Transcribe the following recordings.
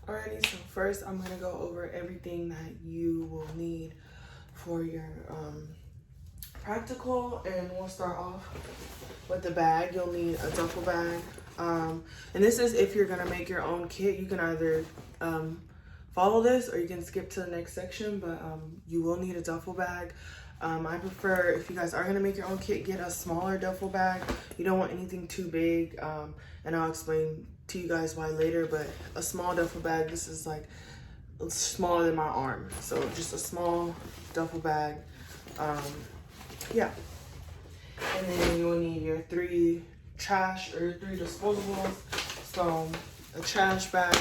Alrighty, so first I'm gonna go over everything that you will need for your practical, and we'll start off with the bag. You'll need a duffel bag, and this is if you're gonna make your own kit. You can either follow this or you can skip to the next section, but you will need a duffel bag. I prefer, if you guys are gonna make your own kit, get a smaller duffel bag. You don't want anything too big, and I'll explain to you guys why later, but a small duffel bag, this is like smaller than my arm, so just a small duffel bag. Yeah, and then you will need your three disposables. So a trash bag,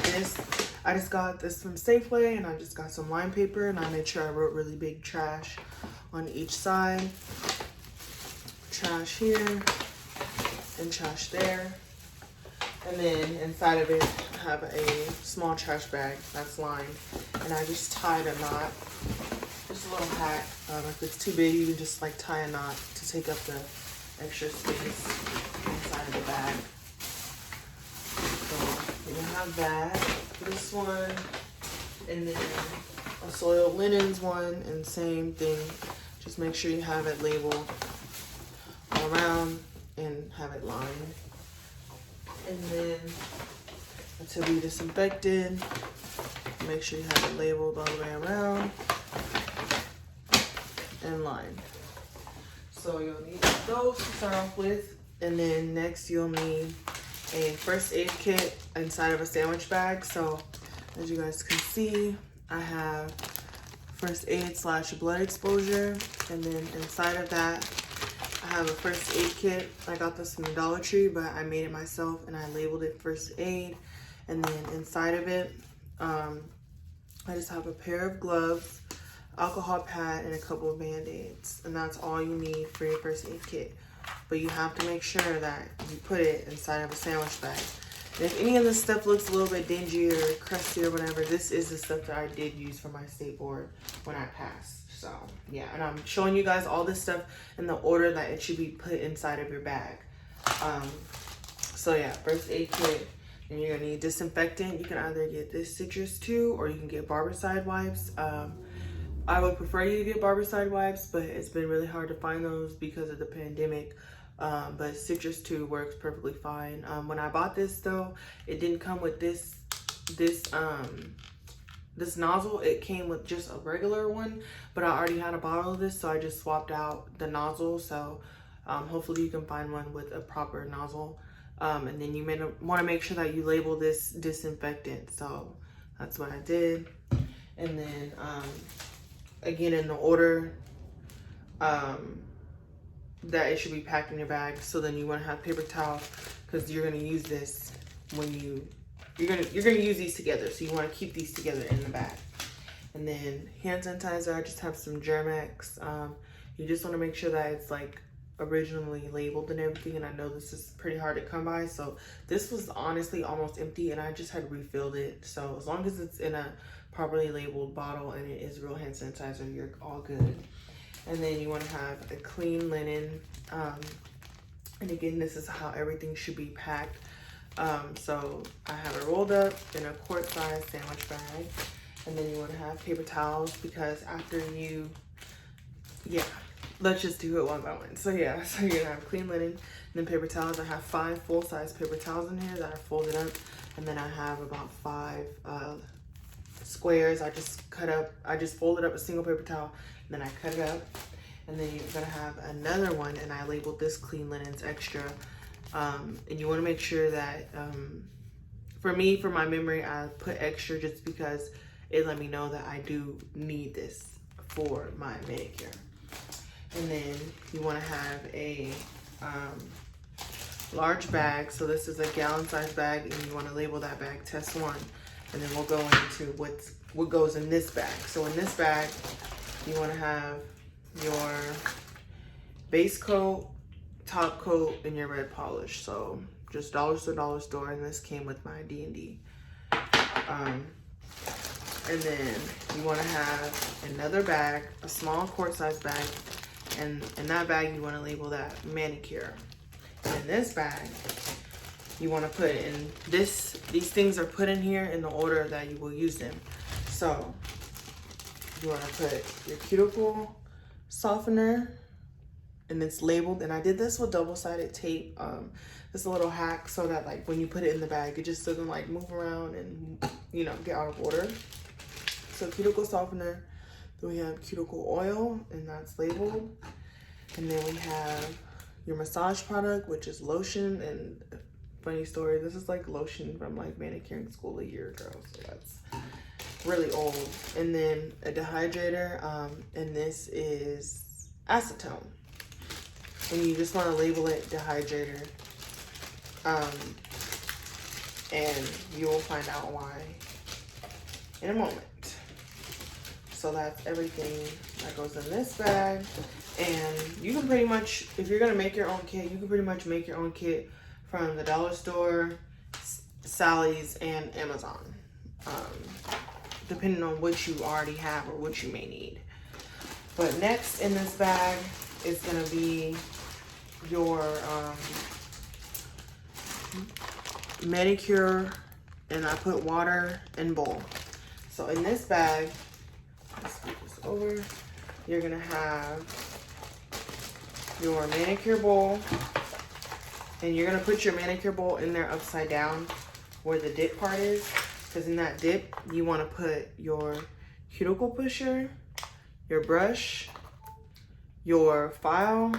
this, I just got this from Safeway, and I just got some line paper, and I made sure I wrote really big trash on each side. Trash here and trash there. And then inside of it, I have a small trash bag that's lined, and I just tied a knot. Just a little hack. If it's too big, you can just like tie a knot to take up the extra space inside of the bag. So you have that, this one, and then a soiled linens one, and same thing. Just make sure you have it labeled all around and have it lined. And then to be disinfected, make sure you have it labeled all the way around and lined. So you'll need those to start off with, and then next you'll need a first aid kit inside of a sandwich bag. So as you guys can see, I have first aid / blood exposure, and then inside of that I have a first aid kit. I got this from the Dollar Tree, but I made it myself and I labeled it first aid. And then inside of it, I just have a pair of gloves, alcohol pad, and a couple of band-aids. And that's all you need for your first aid kit. But you have to make sure that you put it inside of a sandwich bag. And if any of this stuff looks a little bit dingy or crusty or whatever, this is the stuff that I did use for my state board when I passed. So yeah, and I'm showing you guys all this stuff in the order that it should be put inside of your bag. So yeah, first aid kit, and you're gonna need disinfectant. You can either get this Citrus 2 or you can get Barbicide wipes. I would prefer you to get Barbicide wipes, but it's been really hard to find those because of the pandemic. But Citrus 2 works perfectly fine. When I bought this though, it didn't come with this nozzle. It came with just a regular one, but I already had a bottle of this, so I just swapped out the nozzle. So hopefully you can find one with a proper nozzle. And then you may want to make sure that you label this disinfectant. So that's what I did. And then again, in the order that it should be packed in your bag. So then you want to have paper towels, because you're going to use this when you're gonna use these together, so you want to keep these together in the bag. And then hand sanitizer, I just have some Germex. You just want to make sure that it's like originally labeled and everything, and I know this is pretty hard to come by, so this was honestly almost empty and I just had refilled it. So as long as it's in a properly labeled bottle and it is real hand sanitizer, you're all good. And then you want to have a clean linen, and again, this is how everything should be packed. So I have it rolled up in a quart-sized sandwich bag, and then you want to have paper towels, because after you, let's just do it one by one. So yeah, so you're gonna have clean linen, and then paper towels. I have 5 full-size paper towels in here that are folded up, and then I have about 5 squares. I just folded up a single paper towel, and then I cut it up. And then you're gonna have another one, and I labeled this clean linens extra. And you want to make sure that, for me, for my memory, I put extra just because it let me know that I do need this for my manicure. And then you want to have a large bag. So this is a gallon-sized bag, and you want to label that bag test 1. And then we'll go into what goes in this bag. So in this bag, you want to have your base coat, top coat, and your red polish. So just dollar store, and this came with my D&D. And then you want to have another bag, a small quart-sized bag, and in that bag you want to label that manicure. And in this bag you want to put in this. These things are put in here in the order that you will use them. So you want to put your cuticle softener, and it's labeled, and I did this with double-sided tape. It's a little hack so that like when you put it in the bag, it just doesn't like move around and, you know, get out of order. So cuticle softener, then we have cuticle oil, and that's labeled. And then we have your massage product, which is lotion. And funny story, this is like lotion from like manicuring school a year ago, so that's really old. And then a dehydrator, and this is acetone. And you just want to label it dehydrator, and you will find out why in a moment. So that's everything that goes in this bag. And you can pretty much, if you're gonna make your own kit, you can pretty much make your own kit from the dollar store, Sally's, and Amazon, depending on what you already have or what you may need. But next in this bag is gonna be your manicure, and I put water and bowl. So in this bag, let's move this over, you're gonna have your manicure bowl, and you're gonna put your manicure bowl in there upside down where the dip part is, because in that dip you want to put your cuticle pusher, your brush, your file,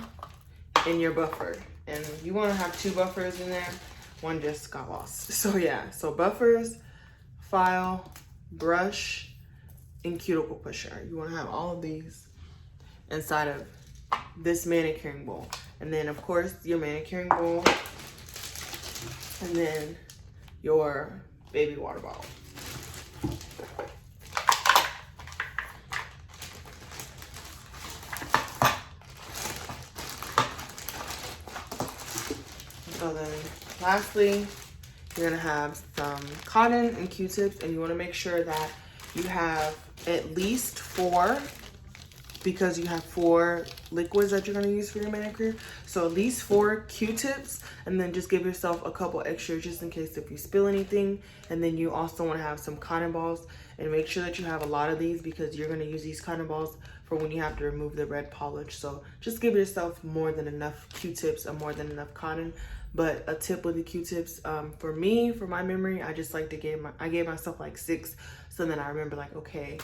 and your buffer. And you want to have 2 buffers in there. One just got lost. So yeah, so buffers, file, brush, and cuticle pusher. You want to have all of these inside of this manicuring bowl. And then of course your manicuring bowl, and then your baby water bottle. So then lastly, you're gonna have some cotton and Q-tips, and you wanna make sure that you have at least 4, because you have 4 liquids that you're gonna use for your manicure. So at least 4 Q-tips, and then just give yourself a couple extra just in case if you spill anything. And then you also wanna have some cotton balls, and make sure that you have a lot of these because you're gonna use these cotton balls for when you have to remove the red polish. So just give yourself more than enough Q-tips and more than enough cotton. But a tip with the Q-tips, for me, for my memory, I just like to I gave myself like 6. So then I remember like, okay,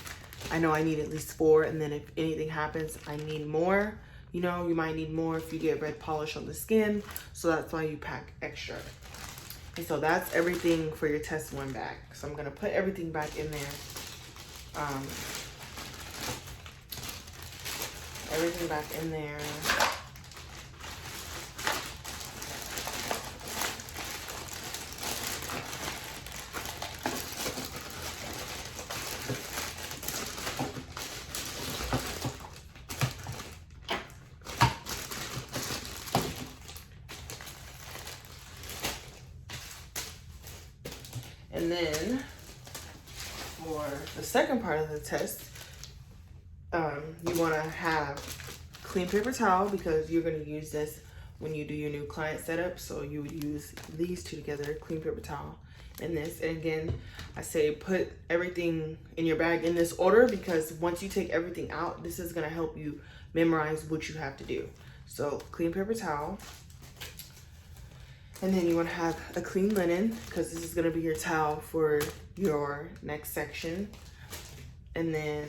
I know I need at least 4. And then if anything happens, I need more. You know, you might need more if you get red polish on the skin. So that's why you pack extra. And so that's everything for your test 1 bag. So I'm gonna put everything back in there. Everything back in there. And then for the second part of the test, you want to have clean paper towel, because you're going to use this when you do your new client setup. So you would use these 2 together, clean paper towel and this. And again, I say put everything in your bag in this order, because once you take everything out, this is going to help you memorize what you have to do. So clean paper towel. And then you want to have a clean linen, because this is going to be your towel for your next section. And then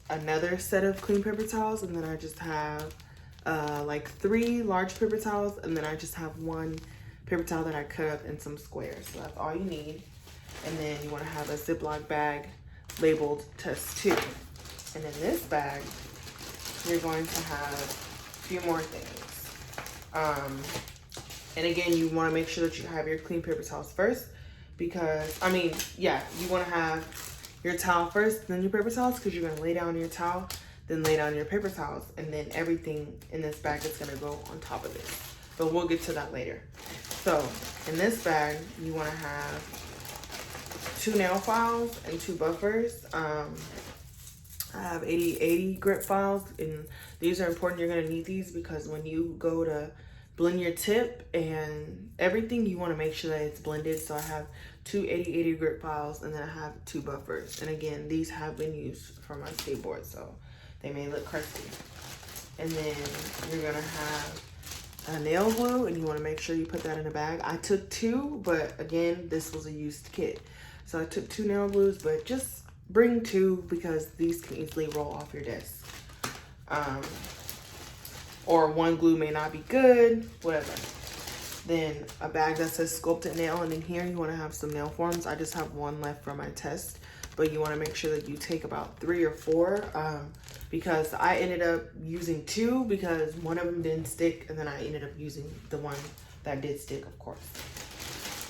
another set of clean paper towels. And then I just have like 3 large paper towels. And then I just have 1 paper towel that I cut up in some squares. So that's all you need. And then you want to have a Ziploc bag labeled test 2. And in this bag, you're going to have a few more things. And again, you want to make sure that you have your clean paper towels first, because, you want to have your towel first, then your paper towels, because you're going to lay down your towel, then lay down your paper towels, and then everything in this bag is going to go on top of this. But we'll get to that later. So in this bag, you want to have 2 nail files and 2 buffers. I have 80/80 grip files, and these are important. You're going to need these because when you go to blend your tip and everything. You want to make sure that it's blended. So I have two 80/80 grit files, and then I have two buffers. And again, these have been used for my skateboard, so they may look crusty. And then you're gonna have a nail glue, and you want to make sure you put that in a bag. I took two, but again, this was a used kit, so I took two nail glues, but just bring two because these can easily roll off your desk. Or one glue may not be good, whatever. Then a bag that says sculpted nail, and in here you want to have some nail forms. I just have one left for my test, but you want to make sure that you take about 3 or 4, because I ended up using 2 because one of them didn't stick, and then I ended up using the one that did stick, of course.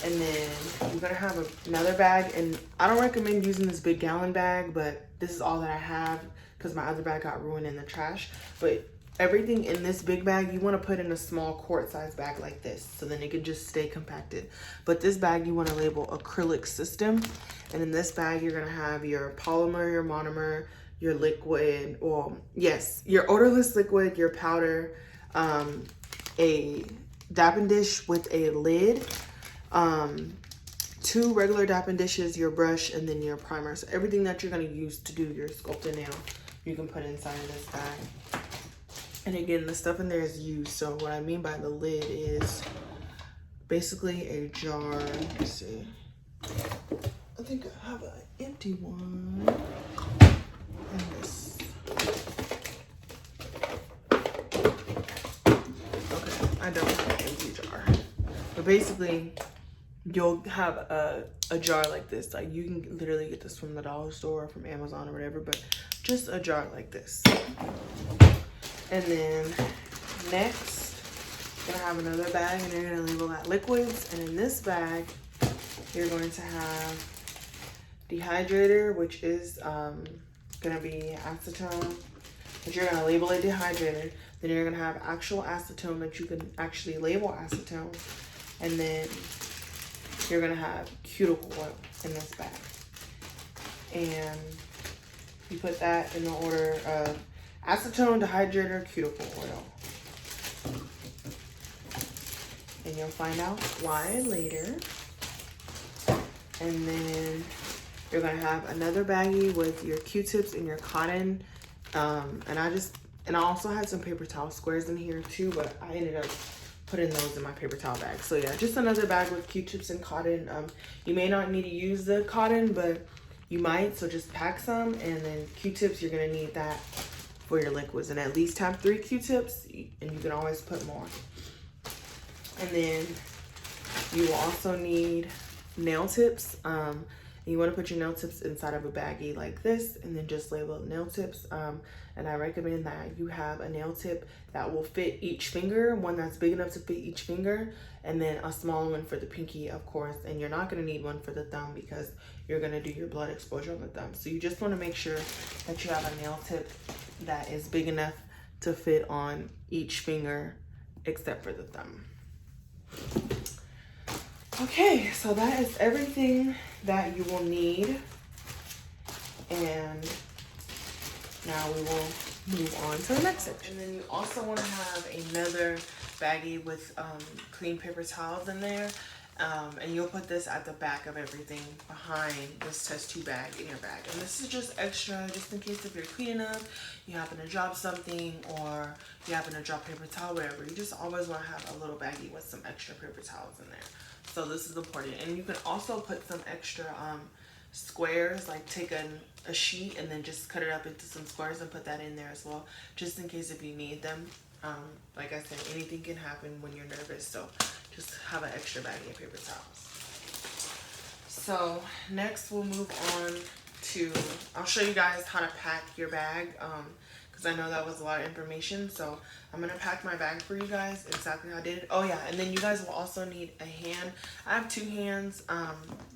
And then you're gonna have another bag, and I don't recommend using this big gallon bag, but this is all that I have because my other bag got ruined in the trash. But everything in this big bag, you want to put in a small quart-sized bag like this, so then it can just stay compacted. But this bag, you want to label acrylic system. And in this bag, you're gonna have your polymer, your monomer, your liquid, well, yes, your odorless liquid, your powder, a dapping dish with a lid, 2 regular dapping dishes, your brush, and then your primer. So everything that you're gonna use to do your sculpted nail, you can put inside of this bag. And again, the stuff in there is used. So what I mean by the lid is basically a jar. Let's see. I think I have an empty one. And this. Okay, I don't have an empty jar. But basically, you'll have a jar like this. Like, you can literally get this from the dollar store or from Amazon or whatever, but just a jar like this. And then next, you're gonna have another bag, and you're gonna label that liquids. And in this bag, you're going to have dehydrator, which is gonna be acetone, but you're gonna label it dehydrator. Then you're gonna have actual acetone that you can actually label acetone. And then you're gonna have cuticle oil in this bag. And you put that in the order of acetone, dehydrator, cuticle oil. And you'll find out why later. And then you're gonna have another baggie with your Q-tips and your cotton. And I also had some paper towel squares in here too, but I ended up putting those in my paper towel bag. So yeah, just another bag with Q-tips and cotton. You may not need to use the cotton, but you might, so just pack some. And then Q-tips, you're gonna need that for your liquids, and at least have 3 Q-tips, and you can always put more. And then you will also need nail tips. And you want to put your nail tips inside of a baggie like this, and then just label nail tips. And I recommend that you have a nail tip that will fit each finger, one that's big enough to fit each finger, and then a small one for the pinky, of course. And you're not going to need one for the thumb because you're going to do your blood exposure on the thumb. So you just want to make sure that you have a nail tip that is big enough to fit on each finger except for the thumb. Okay, so that is everything that you will need. And now we will move on to the next section. And then you also want to have another baggie with clean paper towels in there. And you'll put this at the back of everything behind this test tube bag in your bag. And this is just extra, just in case if you're cleaning up, you happen to drop something, or you happen to drop paper towel, whatever. You just always want to have a little baggie with some extra paper towels in there. So this is important. And you can also put some extra squares, like take a sheet and then just cut it up into some squares and put that in there as well, just in case if you need them. Like I said, anything can happen when you're nervous, so just have an extra baggie of paper towels. So next we'll move on to, I'll show you guys how to pack your bag, because I know that was a lot of information. So I'm going to pack my bag for you guys exactly how I did it. Oh yeah, and then you guys will also need a hand. I have 2 hands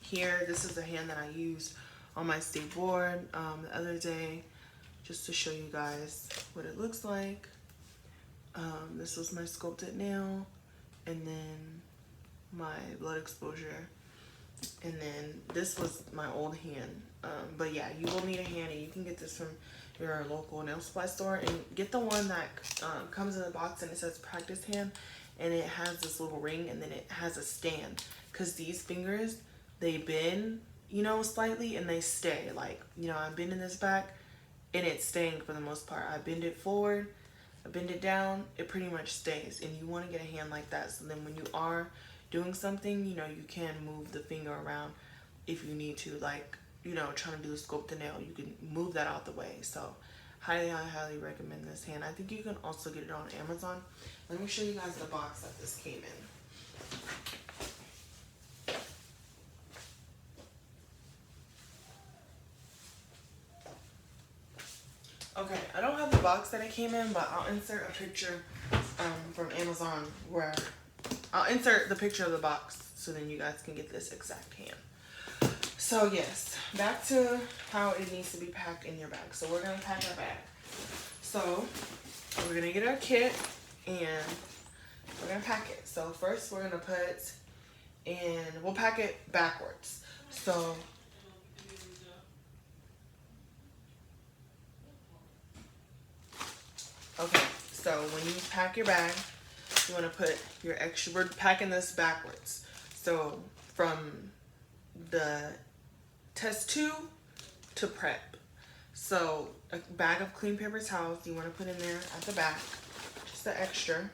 here. This is the hand that I used on my skateboard the other day, just to show you guys what it looks like. This was my sculpted nail, and then my blood exposure, and then this was my old hand. But yeah, you will need a hand, and you can get this from your local nail supply store, and get the one that comes in the box and it says practice hand. and it has this little ring, and then it has a stand, because these fingers, they bend, you know, slightly, and they stay. Like, you know, I'm bending this back and it's staying for the most part. I bend it forward, I bend it down, it pretty much stays. And you want to get a hand like that, so then when you are doing something, you know, you can move the finger around if you need to, like, you know, trying to do a scope to nail, you can move that out the way. So highly recommend this hand. I think you can also get it on Amazon. Let me show you guys the box that this came in. Okay, I don't have the box that it came in, but I'll insert a picture from Amazon where I'll insert the picture of the box so then you guys can get this exact hand. So yes, back to how it needs to be packed in your bag. So we're gonna pack our bag. So we're gonna get our kit and we're gonna pack it. So first we're gonna put in, we'll pack it backwards. So okay, so when you pack your bag, you want to put your extra, we're packing this backwards. So from the test 2 to prep. So a bag of clean paper towels you want to put in there at the back, just the extra.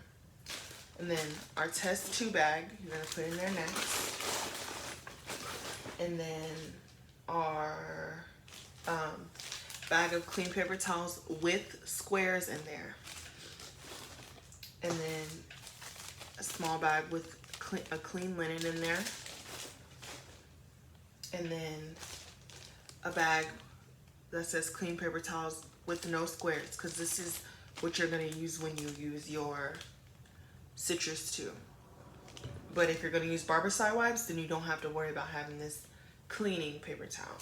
And then our test 2 bag, you're going to put in there next. And then our bag of clean paper towels with squares in there. And then a small bag with a clean linen in there. And then a bag that says clean paper towels with no squares, because this is what you're going to use when you use your Citrus 2. But if you're going to use Barbicide wipes, then you don't have to worry about having this cleaning paper towel.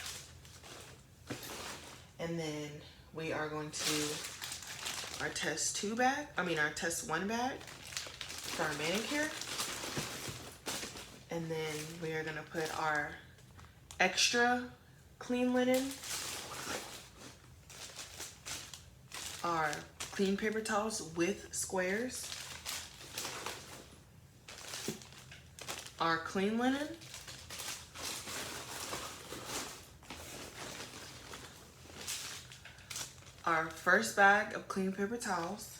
And then we are going to our test 2 bag, our test 1 bag for our manicure. And then we are going to put our extra clean linen, our clean paper towels with squares, our clean linen, our first bag of clean paper towels,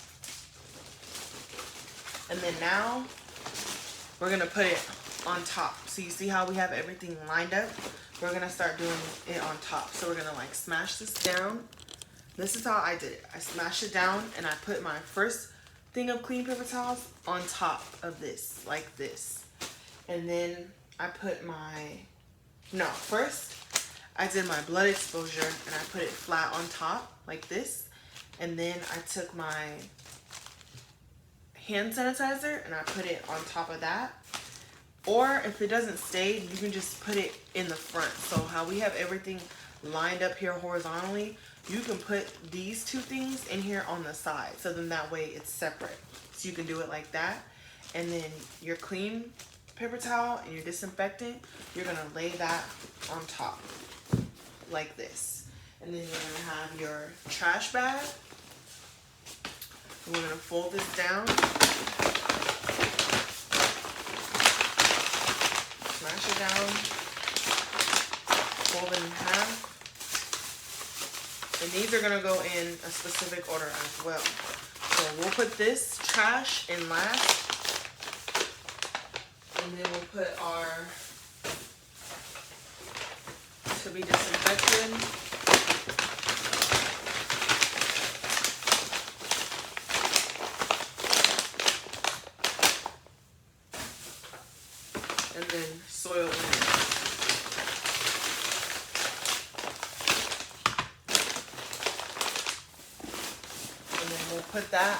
and then now we're gonna put it on top. So you see how we have everything lined up? We're gonna start doing it on top. So we're gonna like smash this down. This is how I did it. I smashed it down and I put my first thing of clean paper towels on top of this, like this. And then I put first I did my blood exposure and I put it flat on top like this. And then I took my hand sanitizer and I put it on top of that. Or if it doesn't stay, you can just put it in the front. So how we have everything lined up here horizontally, you can put these 2 things in here on the side. So then that way it's separate. So you can do it like that. And then your clean paper towel and your disinfectant, you're gonna lay that on top like this. And then you're gonna have your trash bag. We're gonna fold this down. Smash it down, fold it in half, and these are gonna go in a specific order as well. So we'll put this trash in last, and then we'll put our to be disinfected. And then soil linen. And then we'll put that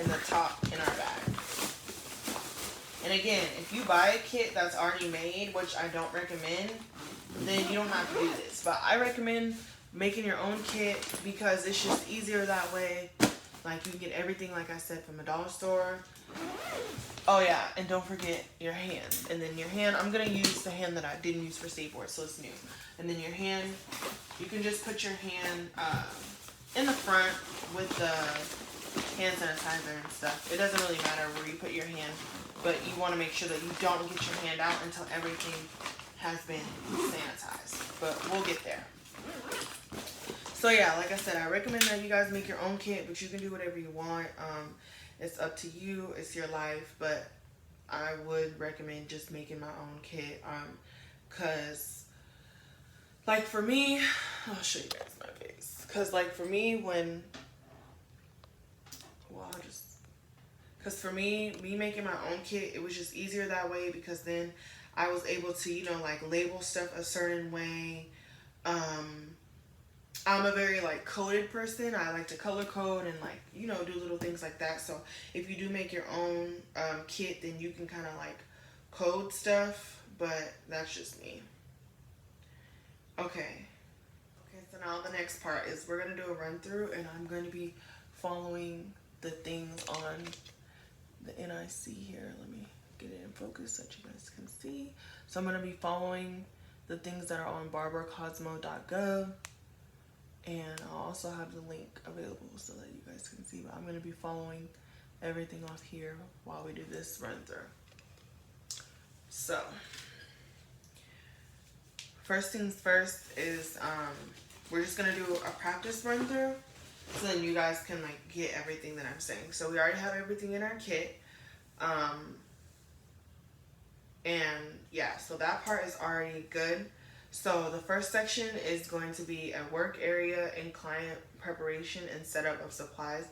in the top in our bag. And again, if you buy a kit that's already made, which I don't recommend, then you don't have to do this. But I recommend making your own kit because it's just easier that way. Like you can get everything, like I said, from a dollar store. Oh yeah, and don't forget your hand. And then your hand, I'm gonna use the hand that I didn't use for Save-Board, so it's new. And then your hand, you can just put your hand in the front with the hand sanitizer and stuff. It doesn't really matter where you put your hand, but you want to make sure that you don't get your hand out until everything has been sanitized. But we'll get there. So yeah, like I said, I recommend that you guys make your own kit, but you can do whatever you want. It's up to you. It's your life, but I would recommend just making my own kit. Cause like for me, I'll show you guys my face. Cause like for me, cause for me making my own kit, it was just easier that way, because then I was able to, you know, like label stuff a certain way. I'm a very like coded person. I like to color code and like, you know, do little things like that. So if you do make your own kit, then you can kind of like code stuff, but that's just me. Okay, so now the next part is we're going to do a run through, and I'm going to be following the things on the NIC here. Let me get it in focus so that you guys can see. So I'm going to be following the things that are on barbercosmo.gov. And I'll also have the link available so that you guys can see. But I'm going to be following everything off here while we do this run through. So, first things first is we're just going to do a practice run through, so then you guys can like get everything that I'm saying. So we already have everything in our kit. And yeah, so that part is already good. So the first section is going to be a work area and client preparation and setup of supplies,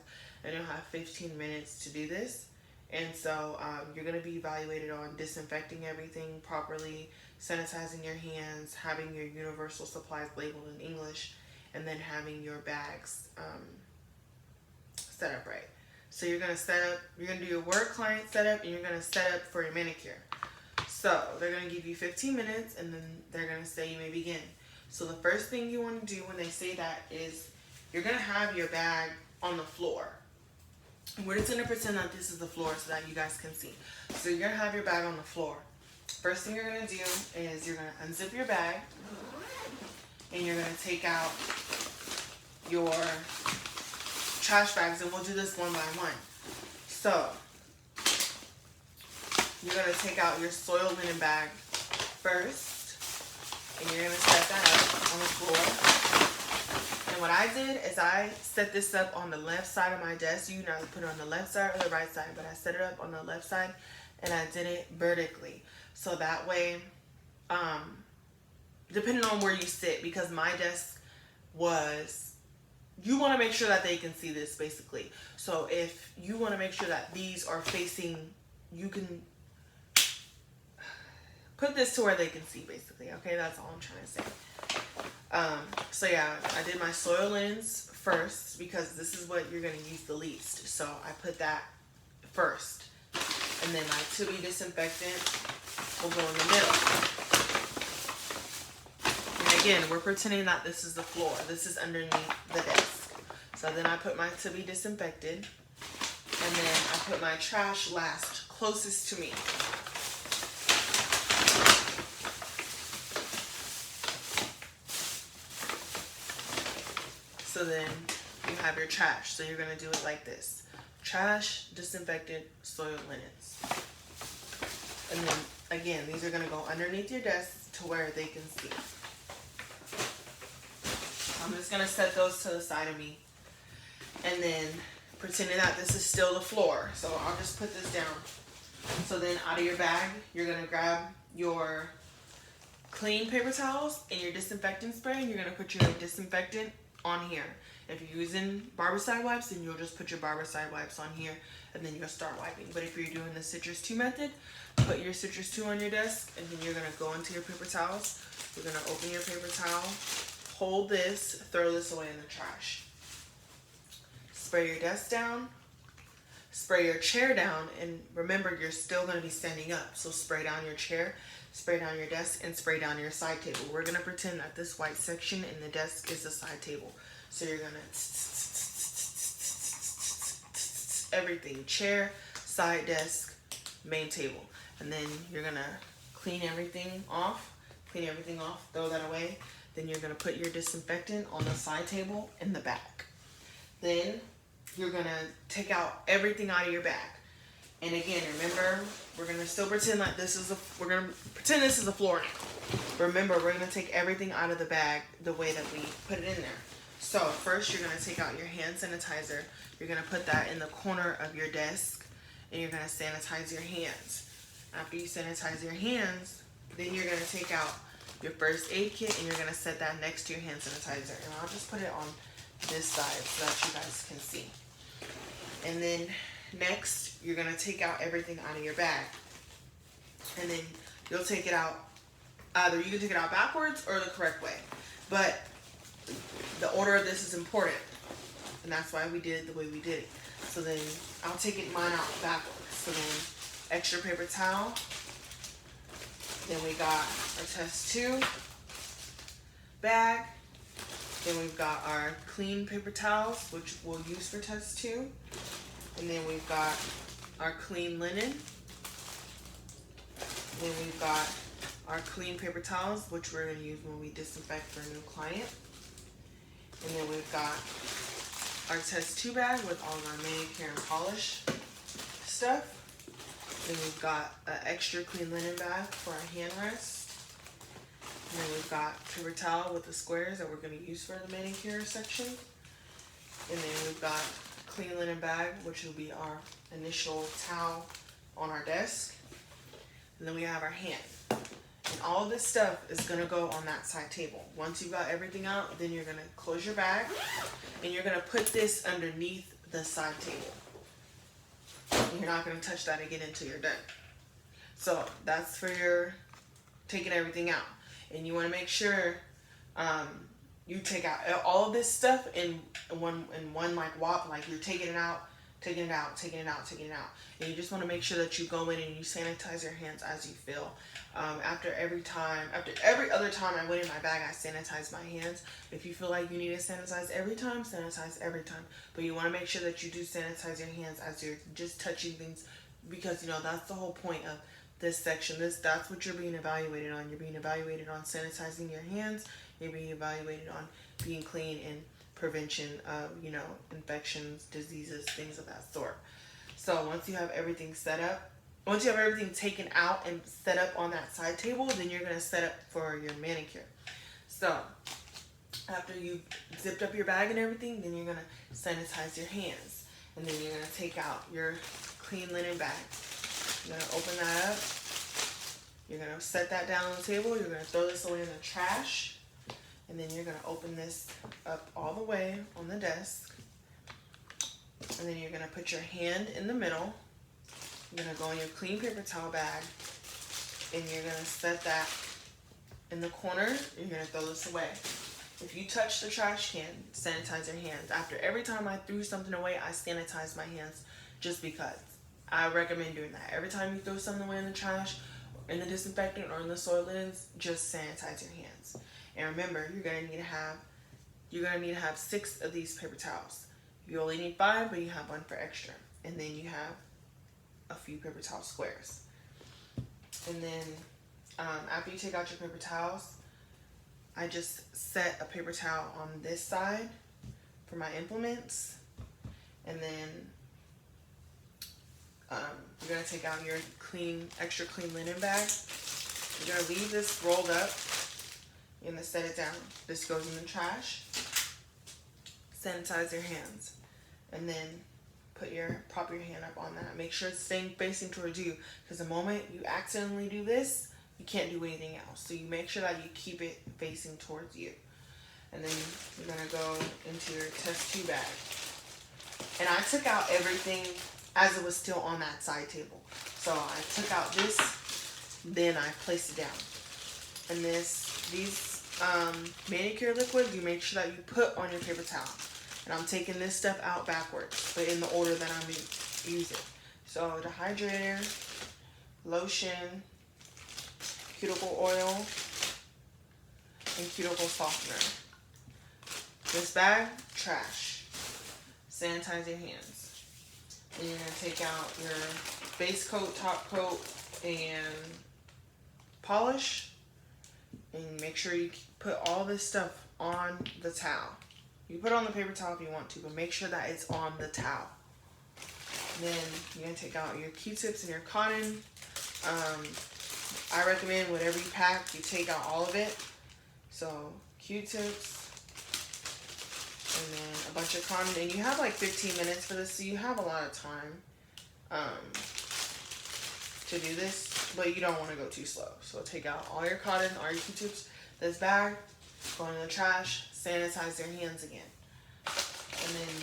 and you'll have 15 minutes to do this. And so you're going to be evaluated on disinfecting everything properly, sanitizing your hands, having your universal supplies labeled in English, and then having your bags set up right. So you're going to do your work client setup, and you're going to set up for your manicure. So they're going to give you 15 minutes, and then they're going to say you may begin. So the first thing you want to do when they say that is you're going to have your bag on the floor. We're just going to pretend that this is the floor so that you guys can see. So you're going to have your bag on the floor. First thing you're going to do is you're going to unzip your bag, and you're going to take out your trash bags, and we'll do this one by one. So you're going to take out your soiled linen bag first, and you're going to set that up on the floor. And what I did is I set this up on the left side of my desk. You can either put it on the left side or the right side, but I set it up on the left side, and I did it vertically. So that way, depending on where you sit, because my desk was, you want to make sure that they can see this basically. So if you want to make sure that these are facing, you can put this to where they can see basically. Okay, that's all I'm trying to say. So yeah, I did my soil linens first because this is what you're going to use the least. So I put that first. And then my to-be disinfectant will go in the middle. And again, we're pretending that this is the floor. This is underneath the desk. So then I put my to-be disinfected. And then I put my trash last, closest to me. So then you have your trash. So you're going to do it like this. Trash, disinfected, soiled linens. And then, again, these are going to go underneath your desk to where they can see. I'm just going to set those to the side of me. And then pretending that this is still the floor. So I'll just put this down. So then out of your bag, you're going to grab your clean paper towels and your disinfectant spray. And you're going to put your disinfectant on here. If you're using barbicide wipes, then you'll just put your barbicide wipes on here, and then you'll start wiping. But if you're doing the Citrus 2 method, put your Citrus 2 on your desk, and then you're going to go into your paper towels. You're going to open your paper towel, hold this, throw this away in the trash. Spray your desk down, spray your chair down, and remember you're still going to be standing up. So spray down your chair, spray down your desk, and spray down your side table. We're going to pretend that this white section in the desk is the side table. So you're going to everything, chair, side desk, main table. And then you're going to clean everything off, throw that away. Then you're going to put your disinfectant on the side table in the back. Then you're gonna take out everything out of your bag. And again, remember, we're gonna still pretend like this is we're gonna pretend this is a floor now. Remember, we're gonna take everything out of the bag the way that we put it in there. So first, you're gonna take out your hand sanitizer. You're gonna put that in the corner of your desk, and you're gonna sanitize your hands. After you sanitize your hands, then you're gonna take out your first aid kit, and you're gonna set that next to your hand sanitizer. And I'll just put it on this side so that you guys can see. And then next, you're gonna take out everything out of your bag, and then you'll take it out. Either you can take it out backwards or the correct way, but the order of this is important, and that's why we did it the way we did it. So then I'll take mine out backwards. So then extra paper towel. Then we got our test 2 bag. Then we've got our clean paper towels, which we'll use for test 2. And then we've got our clean linen. Then we've got our clean paper towels, which we're going to use when we disinfect for a new client. And then we've got our test 2 bag with all of our manicure and polish stuff. Then we've got an extra clean linen bag for our hand rest. And then we've got paper towel with the squares that we're going to use for the manicure section. And then we've got clean linen bag, which will be our initial towel on our desk. And then we have our hand. And all of this stuff is gonna go on that side table. Once you've got everything out, then you're gonna close your bag, and you're gonna put this underneath the side table. And you're not gonna touch that again until you're done. So that's for your taking everything out. And you wanna make sure you take out all of this stuff in one like whop, like you're taking it out, taking it out, taking it out, taking it out. And you just want to make sure that you go in and you sanitize your hands as you feel. After every other time I went in my bag, I sanitize my hands. If you feel like you need to sanitize every time, sanitize every time. But you want to make sure that you do sanitize your hands as you're just touching things, because you know that's the whole point of this section. That's what you're being evaluated on. You're being evaluated on sanitizing your hands. You're being evaluated on being clean and prevention of, you know, infections, diseases, things of that sort. So once you have everything set up, once you have everything taken out and set up on that side table, then you're going to set up for your manicure. So after you've zipped up your bag and everything, then you're going to sanitize your hands. And then you're going to take out your clean linen bag. You're going to open that up. You're going to set that down on the table. You're going to throw this away in the trash. And then you're going to open this up all the way on the desk. And then you're going to put your hand in the middle. You're going to go in your clean paper towel bag. And you're going to set that in the corner. You're going to throw this away. If you touch the trash can, sanitize your hands. After every time I threw something away, I sanitize my hands just because. I recommend doing that. Every time you throw something away in the trash, in the disinfectant, or in the soil linens, just sanitize your hands. And remember, you're gonna need to have 6 of these paper towels. You only need 5, but you have 1 for extra. And then you have a few paper towel squares. And then after you take out your paper towels, I just set a paper towel on this side for my implements. And then you're gonna take out your extra clean linen bag. You're gonna leave this rolled up. You're gonna set it down. This goes in the trash. Sanitize your hands, and then prop your hand up on that. Make sure it's facing towards you, because the moment you accidentally do this, you can't do anything else. So you make sure that you keep it facing towards you. And then you're gonna go into your test 2 bag. And I took out everything as it was still on that side table. So I took out this, then I placed it down. And these manicure liquids, you make sure that you put on your paper towel. And I'm taking this stuff out backwards, but in the order that I'm using. So the hydrator, lotion, cuticle oil, and cuticle softener. This bag, trash. Sanitize your hands. Then you're gonna take out your base coat, top coat, and polish. And make sure you put all this stuff on the towel. You put it on the paper towel if you want to, but make sure that it's on the towel. Then you're gonna take out your Q-tips and your cotton. I recommend whatever you pack, you take out all of it. So Q-tips and then a bunch of cotton, and you have like 15 minutes for this, so you have a lot of time to do this, but you don't want to go too slow. So take out all your cotton, all your Q-tips, this bag, go in the trash, sanitize your hands again. And then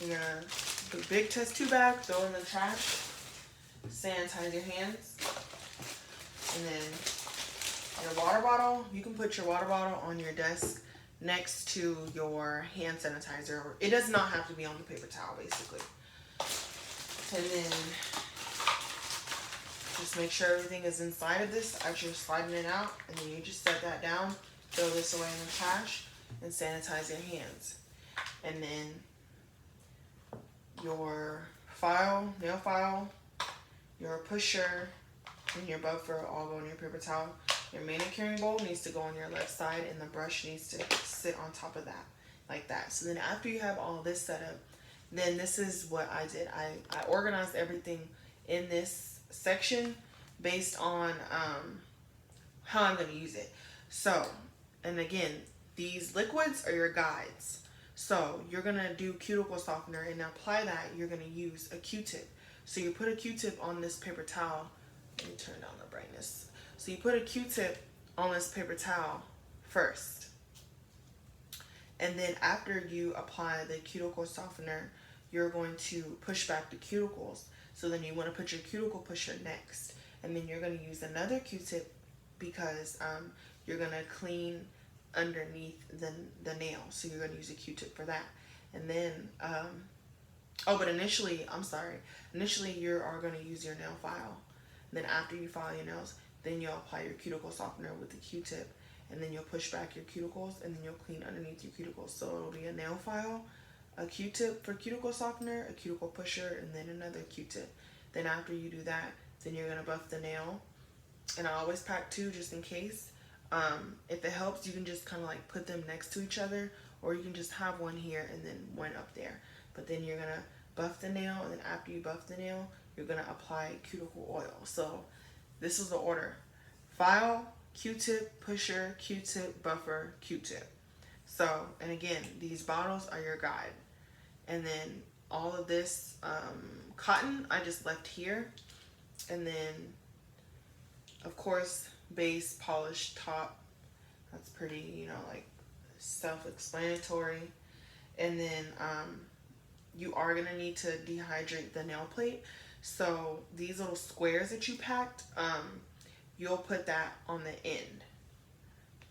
you're gonna do a big test tube bag, throw in the trash, sanitize your hands. And then your water bottle, you can put your water bottle on your desk next to your hand sanitizer. It does not have to be on the paper towel, basically. And then just make sure everything is inside of this as you're sliding it out, and then you just set that down, throw this away in the trash, and sanitize your hands. And then your file, nail file, your pusher, and your buffer all go in your paper towel. Your manicuring bowl needs to go on your left side, and the brush needs to sit on top of that, like that. So then after you have all this set up, then this is what I did. I organized everything in this section based on how I'm going to use it. So, and again, these liquids are your guides. So you're going to do cuticle softener, and to apply that, you're going to use a Q-tip. So you put a Q-tip on this paper towel. Let me turn down the brightness. So you put a Q-tip on this paper towel first. And then after you apply the cuticle softener, you're going to push back the cuticles. So then you want to put your cuticle pusher next. And then you're going to use another Q-tip because you're going to clean underneath the nail. So you're going to use a Q-tip for that. And then, but initially you are going to use your nail file. And then after you file your nails, then you'll apply your cuticle softener with the Q-tip. And then you'll push back your cuticles, and then you'll clean underneath your cuticles. So it'll be a nail file, a Q-tip for cuticle softener, a cuticle pusher, and then another Q-tip. Then after you do that, then you're going to buff the nail. And I always pack two just in case. If it helps, you can just kind of like put them next to each other, or you can just have one here and then one up there. But then you're going to buff the nail, and then after you buff the nail, you're going to apply cuticle oil. So this is the order: file, Q-tip, pusher, Q-tip, buffer, Q-tip. So, and again, these bottles are your guide. And then all of this cotton I just left here. And then, of course, base, polish, top. That's pretty, like self-explanatory. And then you are going to need to dehydrate the nail plate. So these little squares that you packed, you'll put that on the end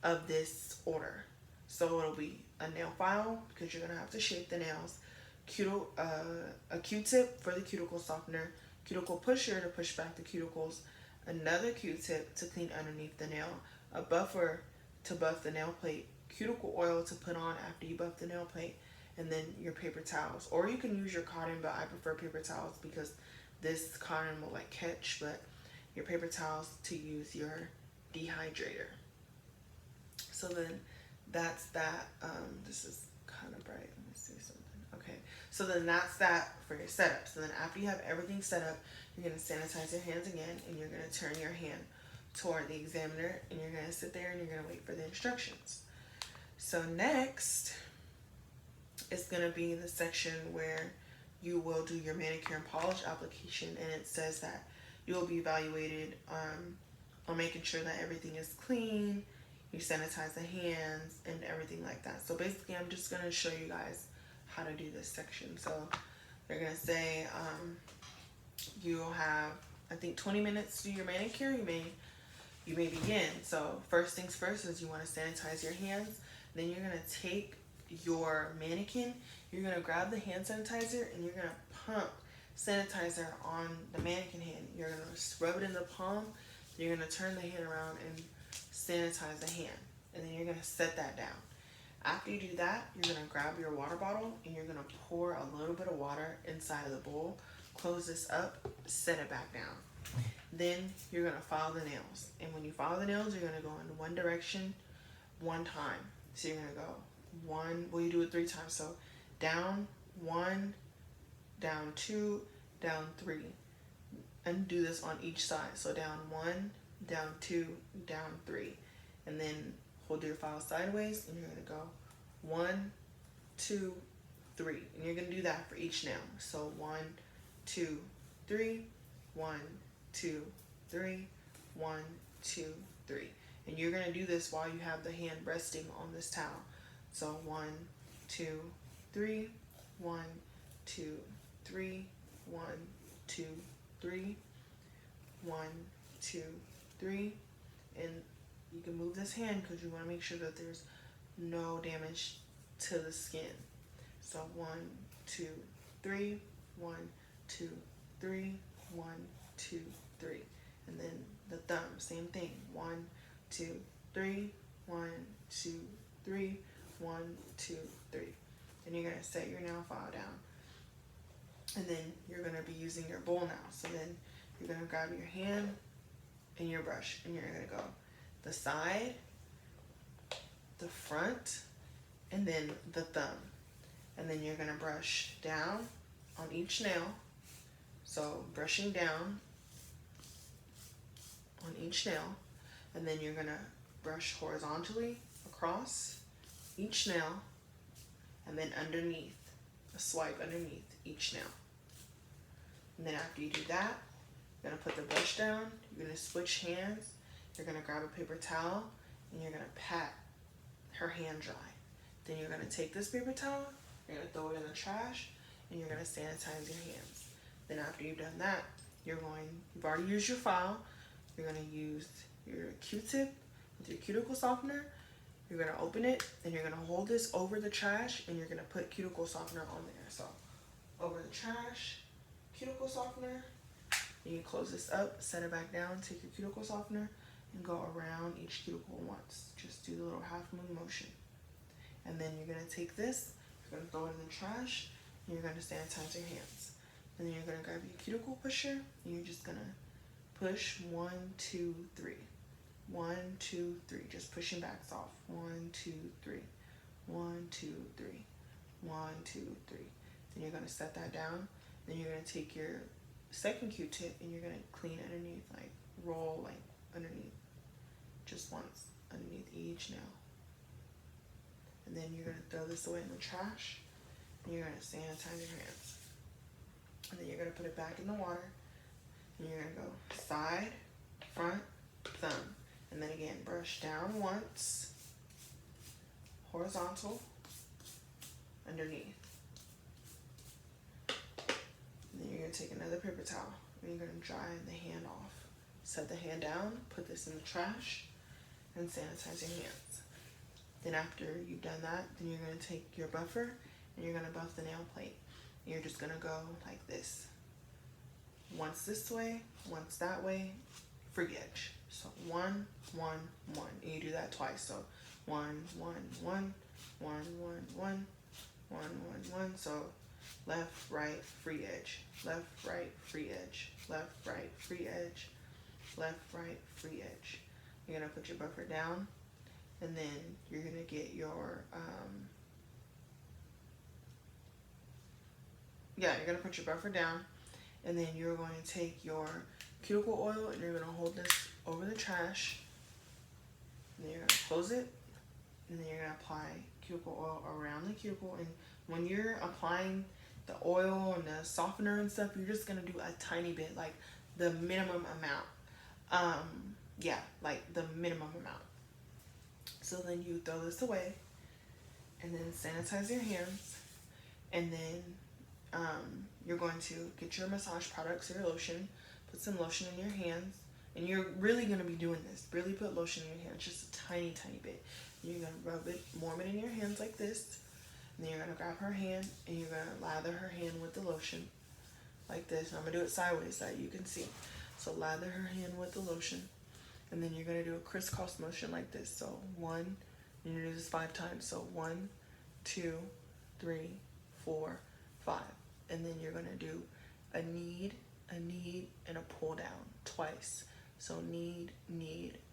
of this order. So it'll be a nail file because you're going to have to shape the nails, a Q-tip for the cuticle softener, cuticle pusher to push back the cuticles, another Q-tip to clean underneath the nail, a buffer to buff the nail plate, cuticle oil to put on after you buff the nail plate, and then your paper towels. Or you can use your cotton, but I prefer paper towels because this cotton will like catch, but your paper towels to use your dehydrator. So then that's that. This is kind of bright. Let me see something. Okay. So then that's that for your setup. So then after you have everything set up, you're going to sanitize your hands again, and you're going to turn your hand toward the examiner, and you're going to sit there and you're going to wait for the instructions. So next is going to be the section where you will do your manicure and polish application, and it says that you will be evaluated on making sure that everything is clean, you sanitize the hands, and everything like that. So basically, I'm just going to show you guys how to do this section. So they're going to say you'll have, I think, 20 minutes to do your manicure. You may begin. So first things first is you want to sanitize your hands. Then you're going to take your mannequin, you're going to grab the hand sanitizer, and you're going to pump sanitizer on the mannequin hand. You're going to rub it in the palm, you're going to turn the hand around and sanitize the hand, and then you're going to set that down. After you do that, you're going to grab your water bottle, and you're going to pour a little bit of water inside of the bowl, close this up, set it back down. Then you're going to file the nails, and when you file the nails, you're going to go in one direction one time. So you're going to go 1, well, you do it 3 times. So down 1, down 2, down 3. And do this on each side. So down 1, down 2, down 3. And then hold your file sideways and you're gonna go 1, 2, 3. And you're gonna do that for each nail. So 1, 2, 3, 1, 2, 3, 1, 2, 3. And you're gonna do this while you have the hand resting on this towel. So 1, 2, 3, 1, 2, 3, 1, 2, 3, 1, 2, 3. And you can move this hand because you want to make sure that there's no damage to the skin. So 1, 2, 3, 1, 2, 3, 1, 2, 3. And then the thumb, same thing. 1, 2, 3, 1, 2, 3, 1, 2, 3. And you're gonna set your nail file down. And then you're gonna be using your bowl now. So then you're gonna grab your hand and your brush, and you're gonna go the side, the front, and then the thumb. And then you're gonna brush down on each nail. So brushing down on each nail, and then you're gonna brush horizontally across each nail, and then underneath, a swipe underneath each nail. And then after you do that, you're gonna put the brush down, you're gonna switch hands, you're gonna grab a paper towel, and you're gonna pat her hand dry. Then you're gonna take this paper towel, you're gonna throw it in the trash, and you're gonna sanitize your hands. Then after you've done that, you've already used your file, you're gonna use your Q-tip with your cuticle softener. You're gonna open it, and you're gonna hold this over the trash, and you're gonna put cuticle softener on there. So over the trash, cuticle softener. You can close this up, set it back down, take your cuticle softener, and go around each cuticle once. Just do the little half moon motion. And then you're gonna take this, you're gonna throw it in the trash, and you're gonna sanitize your hands. And then you're gonna grab your cuticle pusher, and you're just gonna push 1, 2, 3. 1, 2, 3. Just pushing back off. 1, 2, 3. 1, 2, 3. 1, 2, 3. Then you're gonna set that down. Then you're gonna take your second Q-tip and you're gonna clean underneath, like roll like underneath, just once underneath each nail. And then you're gonna throw this away in the trash, and you're gonna sanitize your hands. And then you're gonna put it back in the water, and you're gonna go side, front, thumb. And then again, brush down once, horizontal, underneath. And then you're gonna take another paper towel, and you're gonna dry the hand off. Set the hand down, put this in the trash, and sanitize your hands. Then after you've done that, then you're gonna take your buffer, and you're gonna buff the nail plate. And you're just gonna go like this. Once this way, once that way, free edge. So 1, 1, 1. And you do that twice. So 1, 1, 1, 1, 1, 1, 1, 1, 1. So left, right, free edge. Left, right, free edge. Left, right, free edge. Left, right, free edge. You're gonna put your buffer down, and then you're gonna get your you're gonna put your buffer down, and then you're going to take your cuticle oil, and you're gonna hold this over the trash, and then you're gonna close it, and then you're gonna apply cuticle oil around the cuticle. And when you're applying the oil and the softener and stuff, you're just gonna do a tiny bit, like the minimum amount. Like the minimum amount. So then you throw this away, and then sanitize your hands, and then you're going to get your massage products or your lotion, put some lotion in your hands, and you're really going to be doing this. Really put lotion in your hands, just a tiny, tiny bit. And you're going to rub it, warm it in your hands like this, and then you're going to grab her hand, and you're going to lather her hand with the lotion like this. And I'm going to do it sideways so that you can see. So lather her hand with the lotion, and then you're going to do a crisscross motion like this. So 1, and you're going to do this 5 times. So 1, 2, 3, 4, 5. And then you're going to do a knead, and a pull down twice. So knead,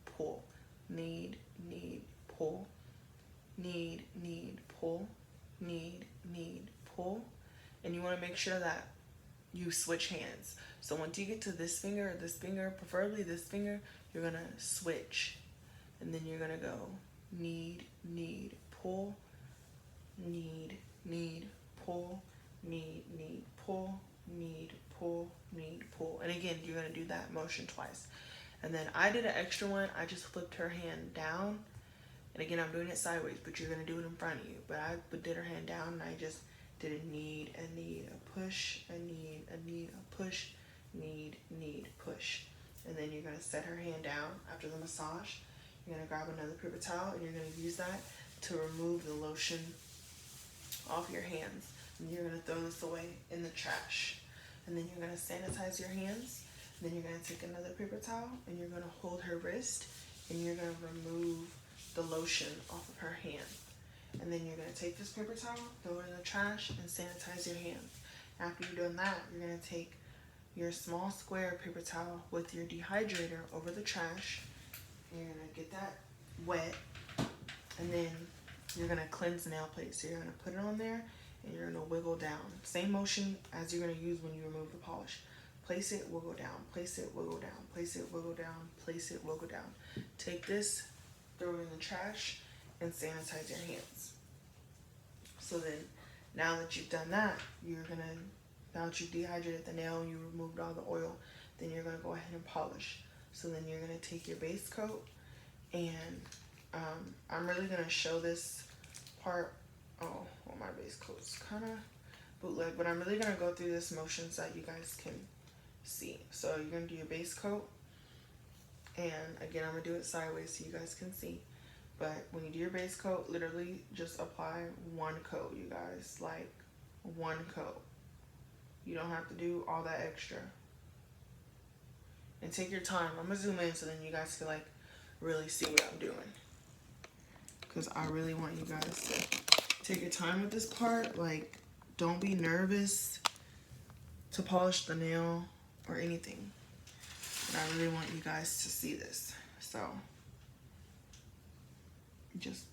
pull, knead, pull, knead, pull, knead, pull. And you want to make sure that you switch hands. So once you get to this finger, preferably this finger, you're gonna switch. And then you're gonna go knead, pull, knead, pull, knead, pull, knead, pull, knead, pull. And again, you're gonna do that motion twice. And then I did an extra one. I just flipped her hand down. And again, I'm doing it sideways, but you're gonna do it in front of you. But I did her hand down, and I just did a knead, a push, a knead, a push, knead, push. And then you're gonna set her hand down after the massage. You're gonna grab another paper towel, and you're gonna use that to remove the lotion off your hands. And you're gonna throw this away in the trash. And then you're gonna sanitize your hands. And then you're gonna take another paper towel, and you're gonna hold her wrist, and you're gonna remove the lotion off of her hand. And then you're gonna take this paper towel, throw it in the trash, and sanitize your hands. After you've done that, you're gonna take your small square paper towel with your dehydrator over the trash. And you're gonna get that wet, and then you're gonna cleanse nail plate. So you're gonna put it on there, and you're gonna wiggle down. Same motion as you're gonna use when you remove the polish. Place it, wiggle down, place it, wiggle down, place it, wiggle down, place it, wiggle down. Take this, throw it in the trash, and sanitize your hands. So then, now that you've done that, now that you've dehydrated the nail and you removed all the oil, then you're gonna go ahead and polish. So then you're gonna take your base coat, and I'm really gonna show this part. Oh, well, my base coat's kind of bootleg, but I'm really gonna go through this motion so that you guys can see. So you're gonna do your base coat, and again, I'm gonna do it sideways so you guys can see. But when you do your base coat, literally just apply one coat, you guys, like one coat. You don't have to do all that extra. And take your time. I'm gonna zoom in so then you guys can like really see what I'm doing, because I really want you guys to take your time with this part. Like, don't be nervous to polish the nail or anything. And I really want you guys to see this. So just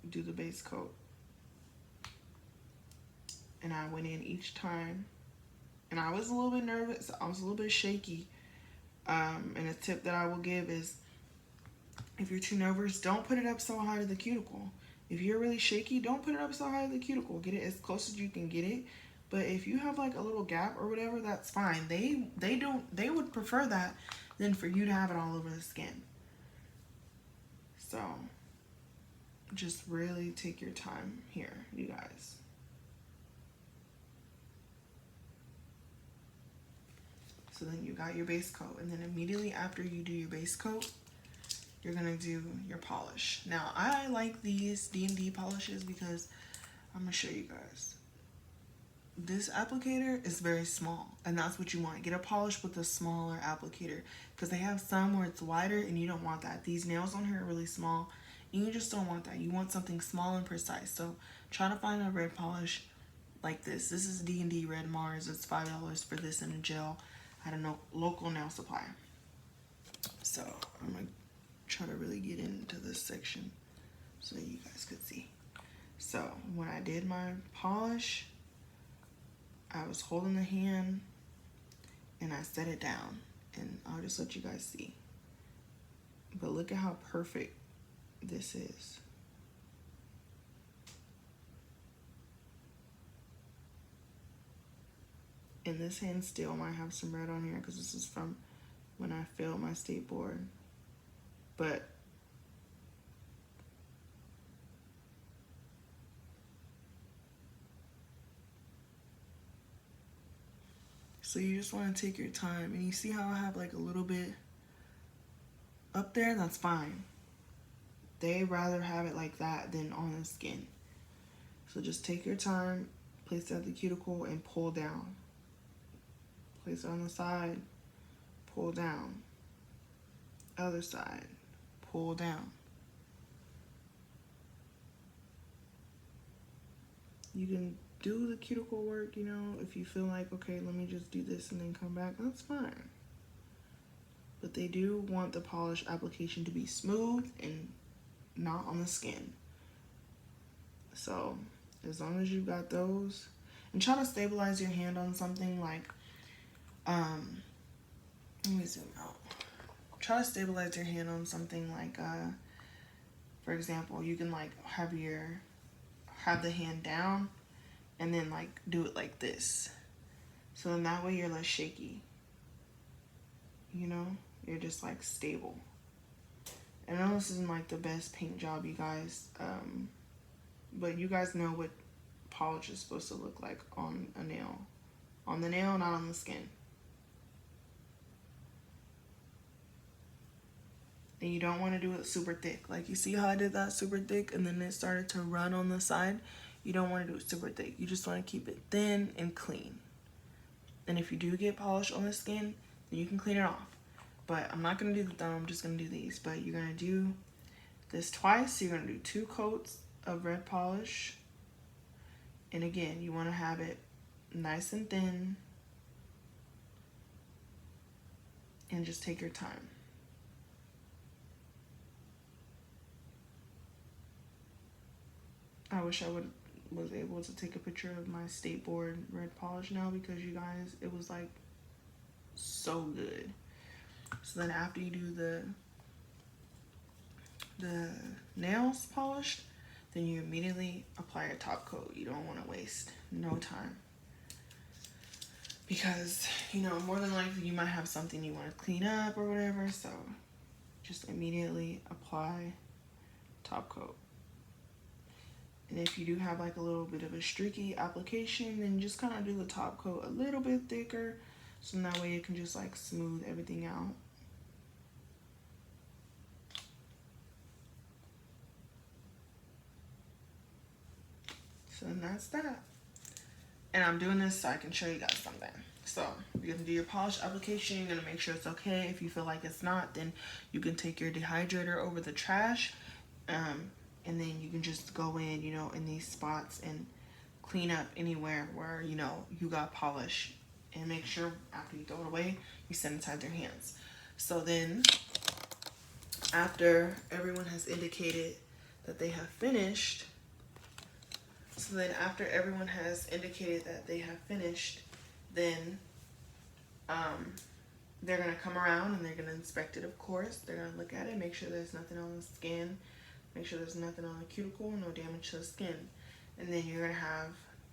do the base coat. And I went in each time, and I was a little bit nervous. I was a little bit shaky. And a tip that I will give is, if you're too nervous, don't put it up so high to the cuticle. If you're really shaky, don't put it up so high to the cuticle. Get it as close as you can get it. But if you have like a little gap or whatever, that's fine. They would prefer that than for you to have it all over the skin. So just really take your time here, you guys. So then you got your base coat, and then immediately after you do your base coat, you're gonna do your polish. Now, I like these D&D polishes because I'm gonna show you guys. This applicator is very small, and that's what you want. Get a polish with a smaller applicator, because they have some where it's wider, and you don't want that. These nails on here are really small, and you just don't want that. You want something small and precise. So try to find a red polish like this. This is D&D Red Mars. It's $5 for this in a gel at a local nail supply. So I'm gonna try to really get into this section so you guys could see. So when I did my polish, I was holding the hand and I set it down, and I'll just let you guys see. But look at how perfect this is. And this hand still might have some red on here because this is from when I failed my state board. But so you just want to take your time, and you see how I have like a little bit up there? That's fine. They rather have it like that than on the skin. So just take your time, place it at the cuticle, and pull down. Place it on the side, pull down. Other side, pull down. You can do the cuticle work, you know, if you feel like, okay, let me just do this and then come back, that's fine. But they do want the polish application to be smooth and not on the skin. So as long as you've got those, and try to stabilize your hand on something like, let me zoom out. Try to stabilize your hand on something like, for example, you can like have the hand down and then like do it like this. So then that way you're less shaky. You know, you're just like stable. And I know this isn't like the best paint job, you guys, but you guys know what polish is supposed to look like on a nail. On the nail, not on the skin. And you don't want to do it super thick. Like, you see how I did that super thick and then it started to run on the side? You don't want to do it super thick. You just want to keep it thin and clean. And if you do get polish on the skin, then you can clean it off. But I'm not going to do the thumb, I'm just going to do these. But you're going to do this twice. So you're going to do 2 coats of red polish. And again, you want to have it nice and thin. And just take your time. I wish I was able to take a picture of my state board red polish now, because you guys, it was like so good. So then after you do the nails polished, then you immediately apply your top coat. You don't want to waste no time, because, you know, more than likely you might have something you want to clean up or whatever. So just immediately apply top coat. And if you do have like a little bit of a streaky application, then just kind of do the top coat a little bit thicker, so that way it can just like smooth everything out. So then that's that. And I'm doing this so I can show you guys something. So you're gonna do your polish application, you're gonna make sure it's okay. If you feel like it's not, then you can take your dehydrator over the trash, and then you can just go in, you know, in these spots and clean up anywhere where, you know, you got polish. And make sure after you throw it away, you sanitize your hands. So then after everyone has indicated that they have finished, then they're gonna come around and they're gonna inspect it, of course. They're gonna look at it, make sure there's nothing on the skin, make sure there's nothing on the cuticle, no damage to the skin. And then you're gonna have,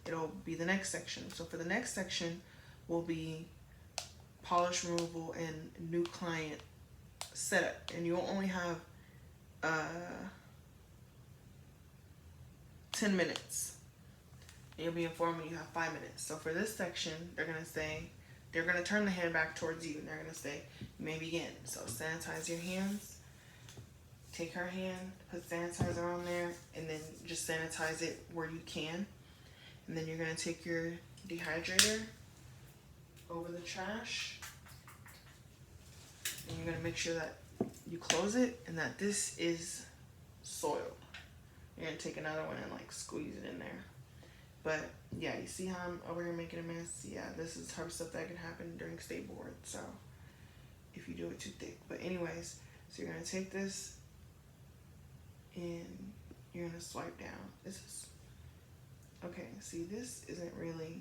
it'll be the next section. So for the next section will be polish removal and new client setup. And you'll only have 10 minutes. And you'll be informed when you have 5 minutes. So for this section, they're gonna turn the hand back towards you and they're gonna say, you may begin. So sanitize your hands. Take her hand, put sanitizer on there, and then just sanitize it where you can. And then you're gonna take your dehydrator over the trash, and you're gonna make sure that you close it and that this is soiled. You're gonna take another one and like squeeze it in there. But yeah, you see how I'm over here making a mess? Yeah, this is the type of stuff that can happen during state board, so if you do it too thick. But anyways, so you're gonna take this and you're gonna swipe down. This is, okay, see, this isn't really,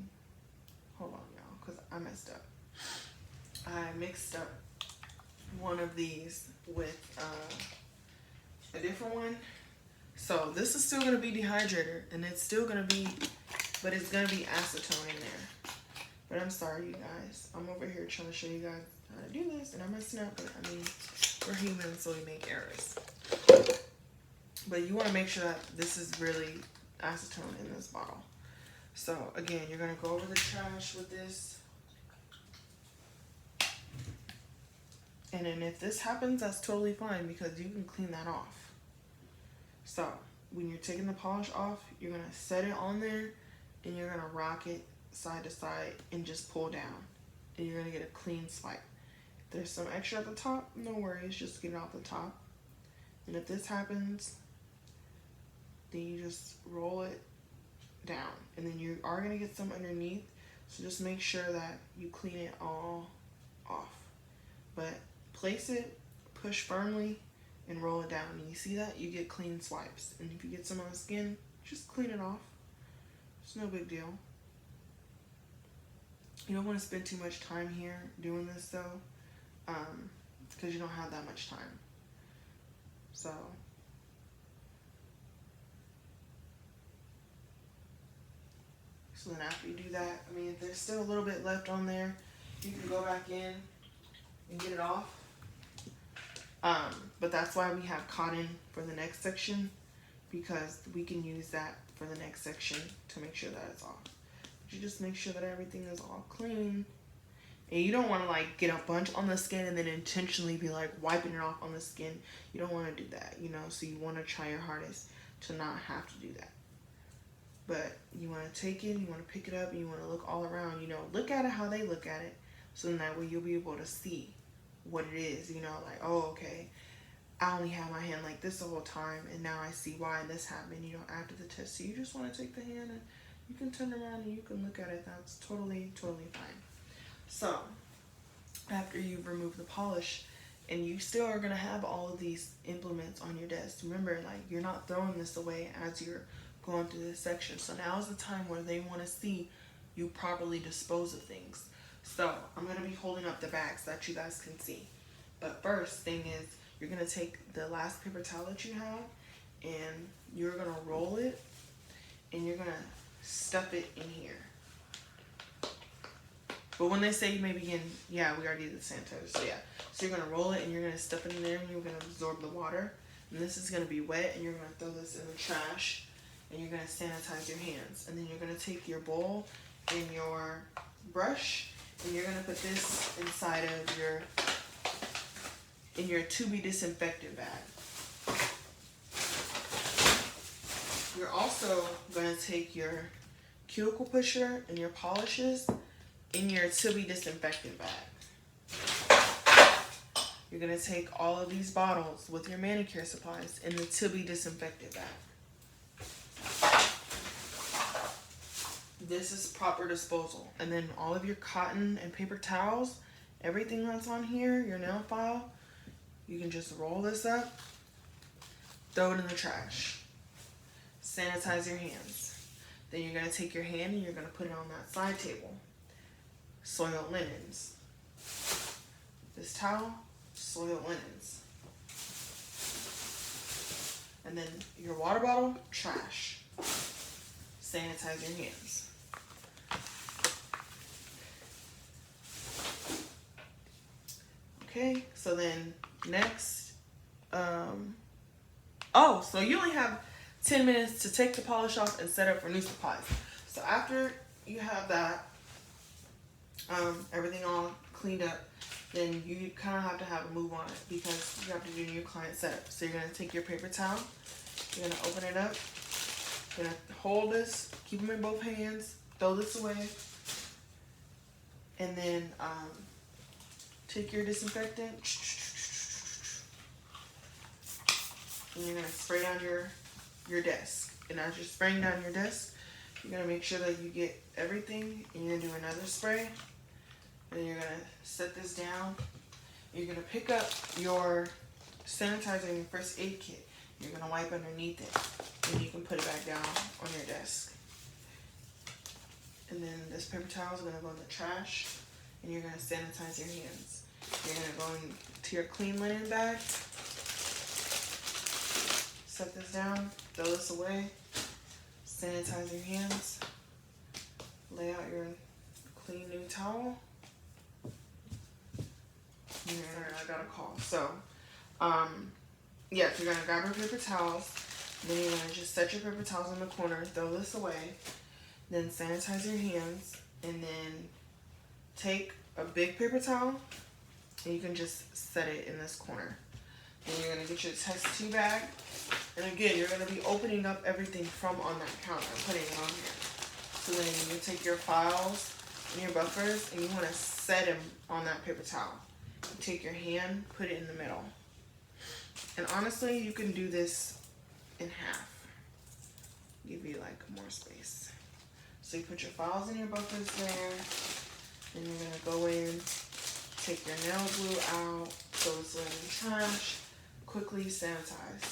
hold on y'all, because I messed up. I mixed up one of these with a different one. So this is still gonna be dehydrator, and it's still gonna be, but it's gonna be acetone in there. But I'm sorry, you guys. I'm over here trying to show you guys how to do this, and I'm messing up, but I mean, we're human, so we make errors. But you wanna make sure that this is really acetone in this bottle. So again, you're gonna go over the trash with this. And then if this happens, that's totally fine, because you can clean that off. So when you're taking the polish off, you're gonna set it on there and you're gonna rock it side to side and just pull down. And you're gonna get a clean swipe. If there's some extra at the top, no worries, just get it off the top. And if this happens, then you just roll it down. And then you are gonna get some underneath, so just make sure that you clean it all off. But place it, push firmly, and roll it down. And you see that? You get clean swipes. And if you get some on the skin, just clean it off. It's no big deal. You don't want to spend too much time here doing this though, because you don't have that much time. So then after you do that, I mean, if there's still a little bit left on there, you can go back in and get it off. But that's why we have cotton for the next section, because we can use that for the next section to make sure that it's off. You just make sure that everything is all clean. And you don't want to like get a bunch on the skin and then intentionally be like wiping it off on the skin. You don't want to do that, you know, so you want to try your hardest to not have to do that. But you want to take it, you want to pick it up, and you want to look all around, you know, look at it how they look at it. So then that way you'll be able to see what it is, you know, like, oh, okay, I only had my hand like this the whole time, and now I see why this happened, you know, after the test. So you just want to take the hand and you can turn around and you can look at it. That's totally fine. So after you've removed the polish, and you still are going to have all of these implements on your desk. Remember, like, you're not throwing this away as you're going through this section. So now is the time where they want to see you properly dispose of things. So I'm going to be holding up the bags that you guys can see. But first thing is, you're going to take the last paper towel that you have, and you're going to roll it, and you're going to stuff it in here. But when they say you may begin, yeah, we already did the sanitizer, so yeah. So you're going to roll it, and you're going to stuff it in there, and you're going to absorb the water. And this is going to be wet, and you're going to throw this in the trash, and you're going to sanitize your hands. And then you're going to take your bowl and your brush, and you're going to put this inside of your to be disinfected bag. You're also going to take your cuticle pusher and your polishes in your to be disinfected bag. You're going to take all of these bottles with your manicure supplies in the to be disinfected bag. This is proper disposal. And then all of your cotton and paper towels, everything that's on here, your nail file, you can just roll this up, throw it in the trash. Sanitize your hands. Then you're going to take your hand and you're going to put it on that side table. Soiled linens. This towel, soiled linens. And then your water bottle, trash. Sanitize your hands. Okay, so then next, so you only have 10 minutes to take the polish off and set up for new supplies. So after you have that, everything all cleaned up, then you kind of have to have a move on it, because you have to do new client setup. So you're going to take your paper towel, you're going to open it up, you're going to hold this, keep them in both hands, throw this away, and then take your disinfectant, and you're going to spray down your desk. And as you're spraying down your desk, you're going to make sure that you get everything, and you're going to do another spray. Then you're going to set this down. You're going to pick up your sanitizer and your first aid kit. You're going to wipe underneath it, and you can put it back down on your desk. And then this paper towel is going to go in the trash, and you're going to sanitize your hands. You're going to go into your clean linen bag, set this down, throw this away, sanitize your hands, lay out your clean new towel. I got a call. So, yes, you're going to grab your paper towels, then you're going to just set your paper towels in the corner, throw this away, then sanitize your hands, and then take a big paper towel, and you can just set it in this corner. Then you're going to get your test tube bag, and again, you're going to be opening up everything from on that counter, putting it on here. So then you take your files and your buffers, and you want to set them on that paper towel. You take your hand, put it in the middle. And honestly, you can do this in half. Give you like more space. So you put your files and your buffers there, and you're going to go in, take your nail glue out, throw this in the trash, quickly sanitize.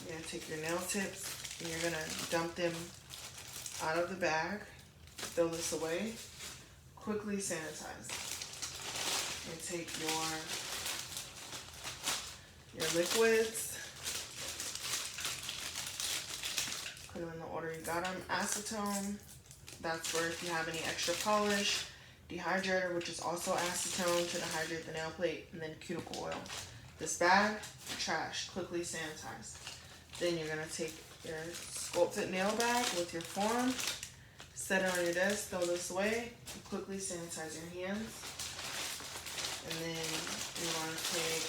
You're going to take your nail tips, and you're gonna dump them out of the bag, throw this away, quickly sanitize. And take your liquids, put them in the order you got them. Acetone, that's for if you have any extra polish. Dehydrator, which is also acetone to dehydrate the nail plate, and then cuticle oil. This bag, trash, quickly sanitize. Then you're gonna take your sculpted nail bag with your form, set it on your desk, throw this away, and quickly sanitize your hands. And then you're gonna take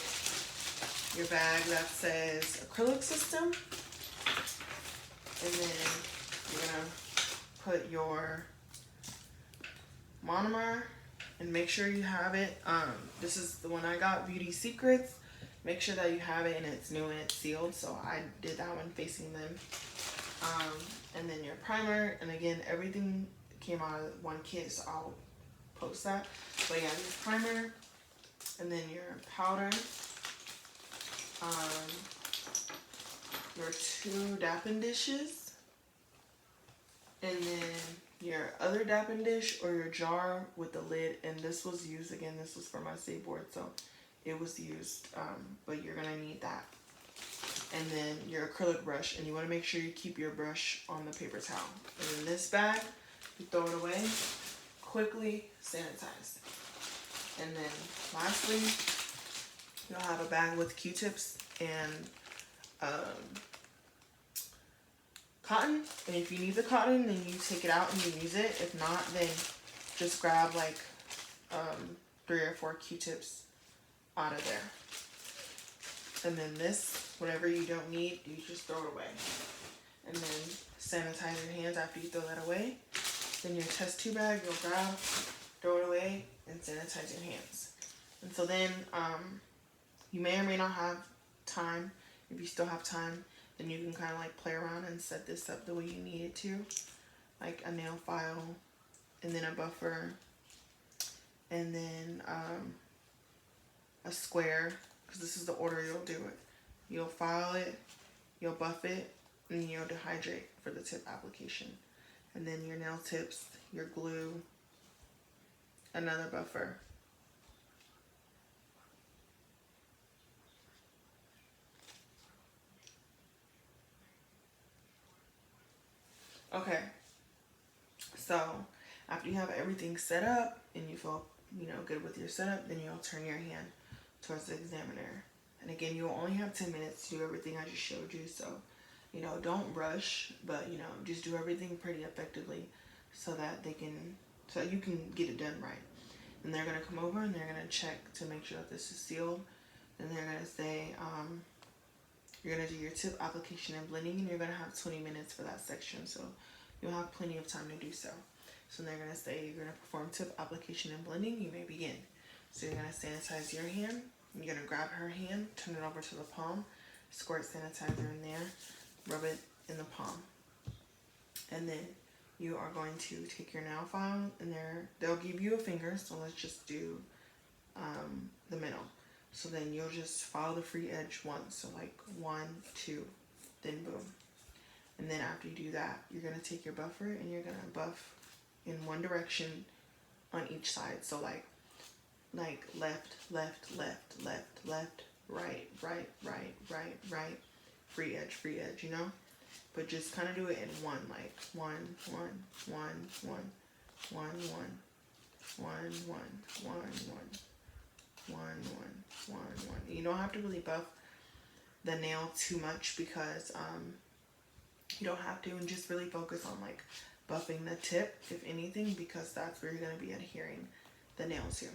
your bag that says acrylic system, and then you're gonna put your monomer, and make sure you have it. This is the one I got, Beauty Secrets. Make sure that you have it and it's new and it's sealed. So I did that one facing them. And then your primer, and again, everything came out of one kit, so I'll post that. But yeah, your primer, and then your powder, your 2 dapping dishes, and then your other dapping dish or your jar with the lid. And this was used, again, this was for my save board, so it was used, but you're gonna need that. And then your acrylic brush, and you want to make sure you keep your brush on the paper towel. And in this bag, you throw it away, quickly sanitize. And then lastly, you'll have a bag with Q-tips and cotton. And if you need the cotton, then you take it out and you use it. If not, then just grab like 3 or 4 Q-tips out of there. And then this, whatever you don't need, you just throw it away. And then sanitize your hands after you throw that away. Then your test tube bag, you'll grab, throw it away, and sanitize your hands. And so then you may or may not have time. If you still have time, then you can kind of like play around and set this up the way you need it to. Like a nail file, and then a buffer, and then a square, because this is the order you'll do it. You'll file it, you'll buff it, and you'll dehydrate for the tip application. And then your nail tips, your glue, another buffer. Okay, so after you have everything set up and you feel, good with your setup, then you'll turn your hand towards the examiner. And again, you'll only have 10 minutes to do everything I just showed you. So, don't rush, but, just do everything pretty effectively so that you can get it done right. And they're going to come over and they're going to check to make sure that this is sealed. And they're going to say, you're going to do your tip application and blending, and you're going to have 20 minutes for that section. So you'll have plenty of time to do so. So they're going to say, you're going to perform tip application and blending, you may begin. So you're going to sanitize your hand. You're going to grab her hand, turn it over to the palm, squirt sanitizer in there, rub it in the palm. And then you are going to take your nail file, and they'll give you a finger, so let's just do the middle. So then you'll just follow the free edge once, so like 1, 2, then boom. And then after you do that, you're going to take your buffer and you're going to buff in one direction on each side. So like left, left, left, left, left, right, right, right, right, right, free edge, But just kind of do it in one, like 1, 1, 1, 1, 1, 1, 1, 1, 1, 1, 1, 1. You don't have to really buff the nail too much because you don't have to, and just really focus on like buffing the tip, if anything, because that's where you're going to be adhering the nail to.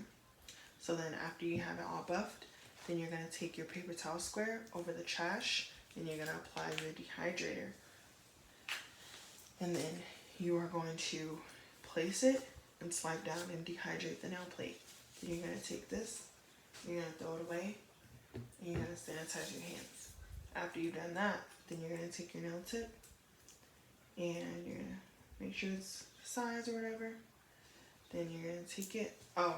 So then after you have it all buffed, then you're going to take your paper towel square over the trash and you're going to apply your dehydrator. And then you are going to place it and slide down and dehydrate the nail plate. Then you're going to take this, you're going to throw it away, and you're going to sanitize your hands. After you've done that, then you're going to take your nail tip and you're going to make sure it's the size or whatever. Then you're going to take it. I'm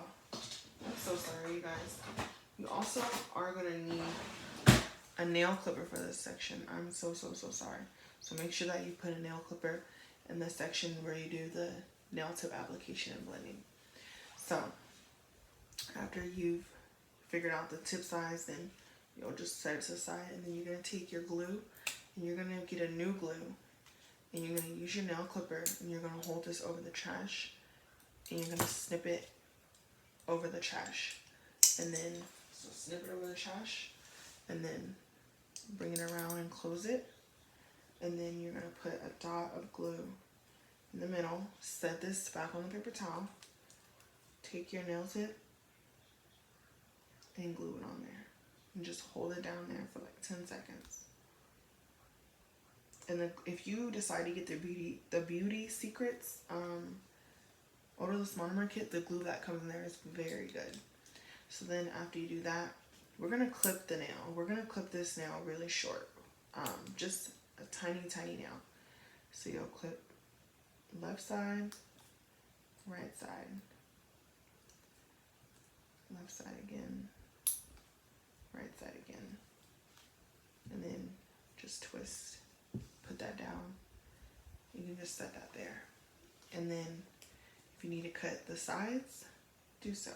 so sorry, you guys. You also are going to need a nail clipper for this section. I'm so sorry. So make sure that you put a nail clipper in the section where you do the nail tip application and blending. So after you've figured out the tip size, then you'll just set it to the side, and then you're going to take your glue and you're going to get a new glue, and you're going to use your nail clipper, and you're going to hold this over the trash, and you're going to snip it over the trash, and then so snip it over the trash, and then bring it around and close it, and then you're going to put a dot of glue in the middle. Set this back on the paper towel, take your nail tip and glue it on there, and just hold it down there for like 10 seconds. And then if you decide to get the beauty secrets odorless monomer kit, the glue that comes in there is very good. So then after you do that, we're gonna clip the nail. We're gonna clip this nail really short, just a tiny nail. So you'll clip left side, right side, left side again, right side again, and then just twist, put that down. You can just set that there, and then if you need to cut the sides, do so.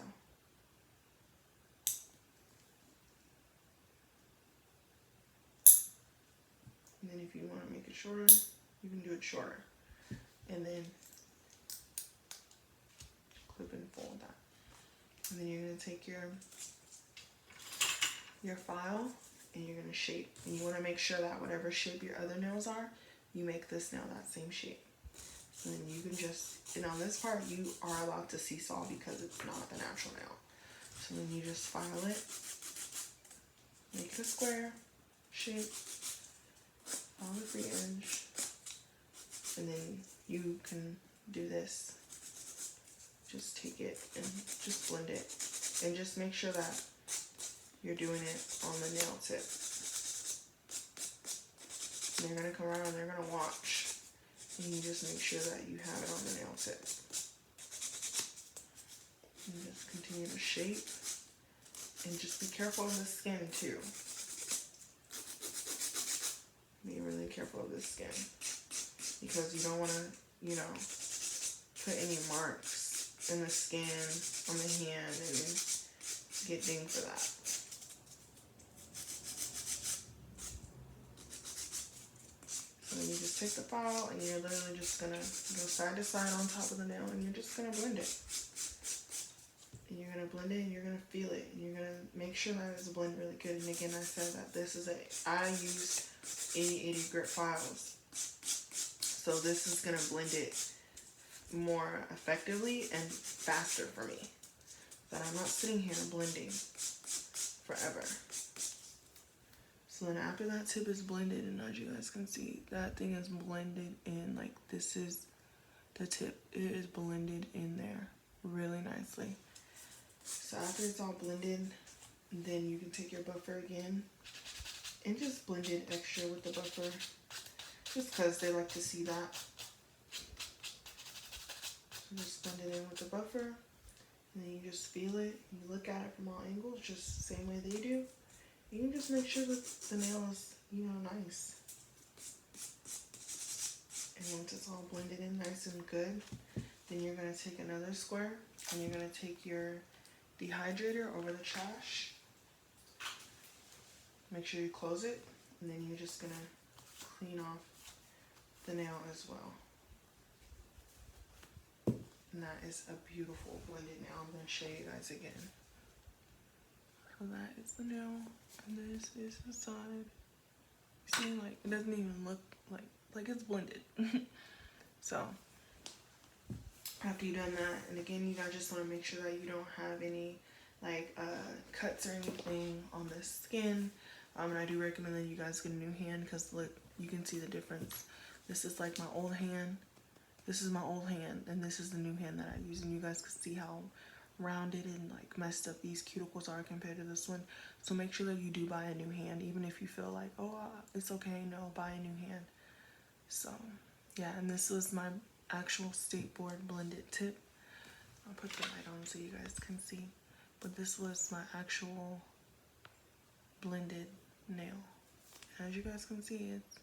And then if you want to make it shorter, you can do it shorter, and then clip and fold that. And then you're going to take your file and you're going to shape, and you want to make sure that whatever shape your other nails are, you make this nail that same shape. So then you can just, and on this part you are allowed to seesaw because it's not the natural nail. So then you just file it, make it a square shape, follow the free edge, and then you can do this. Just take it and just blend it, and just make sure that you're doing it on the nail tip. And they're gonna come around and they're gonna watch, and you just make sure that you have it on the nail tip. And just continue to shape, and just be careful of the skin too. Be really careful of the skin, because you don't want to, you know, put any marks in the skin on the hand and get dinged for that. So then you just take the file and you're literally just gonna go side to side on top of the nail, and you're just gonna blend it. And you're gonna blend it and you're gonna feel it, and you're gonna make sure that it's blended really good. And again, I said that this is I used 8080 grit files, so this is gonna blend it more effectively and faster for me. That I'm not sitting here blending forever. So then after that tip is blended, and as you guys can see, that thing is blended in, like this is the tip. It is blended in there really nicely. So after it's all blended, then you can take your buffer again and just blend it extra with the buffer, just because they like to see that. So just blend it in with the buffer, and then you just feel it. You look at it from all angles, just the same way they do. You can just make sure that the nail is, you know, nice. And once it's all blended in nice and good, then you're going to take another square, and you're going to take your dehydrator over the trash. Make sure you close it, and then you're just going to clean off the nail as well. And that is a beautiful blended nail. I'm going to show you guys again. So that is the nail, and this is the side. You see, like, it doesn't even look like it's blended. So after you've done that, and again, you guys just want to make sure that you don't have any like cuts or anything on the skin. And I do recommend that you guys get a new hand, because look, you can see the difference. This is like my old hand. This is my old hand, and this is the new hand that I use, and you guys can see how rounded and like messed up these cuticles are compared to this one. So make sure that you do buy a new hand, even if you feel like, oh, it's okay, no, buy a new hand. So yeah, and this was my actual state board blended tip. I'll put the light on so you guys can see, but this was my actual blended nail. As you guys can see, it's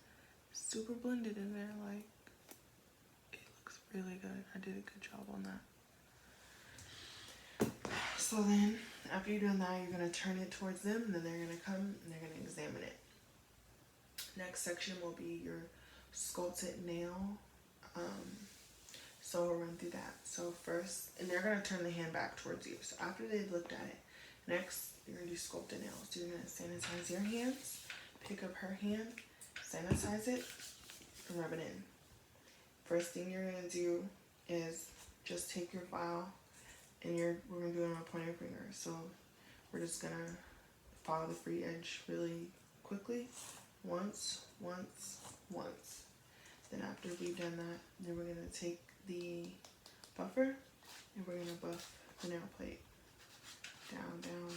super blended in there. Like, it looks really good. I did a good job on that. So then, after you've done that, you're going to turn it towards them, and then they're going to come and they're going to examine it. Next section will be your sculpted nail. So we'll run through that. So first, and they're going to turn the hand back towards you. So after they've looked at it, next you're going to do sculpted nails. So you're going to sanitize your hands, pick up her hand, sanitize it, and rub it in. First thing you're going to do is just take your file, and we're going to do it on a pointer finger. So we're just going to follow the free edge really quickly. Once. Then after we've done that, then we're going to take the buffer and we're going to buff the nail plate. Down, down.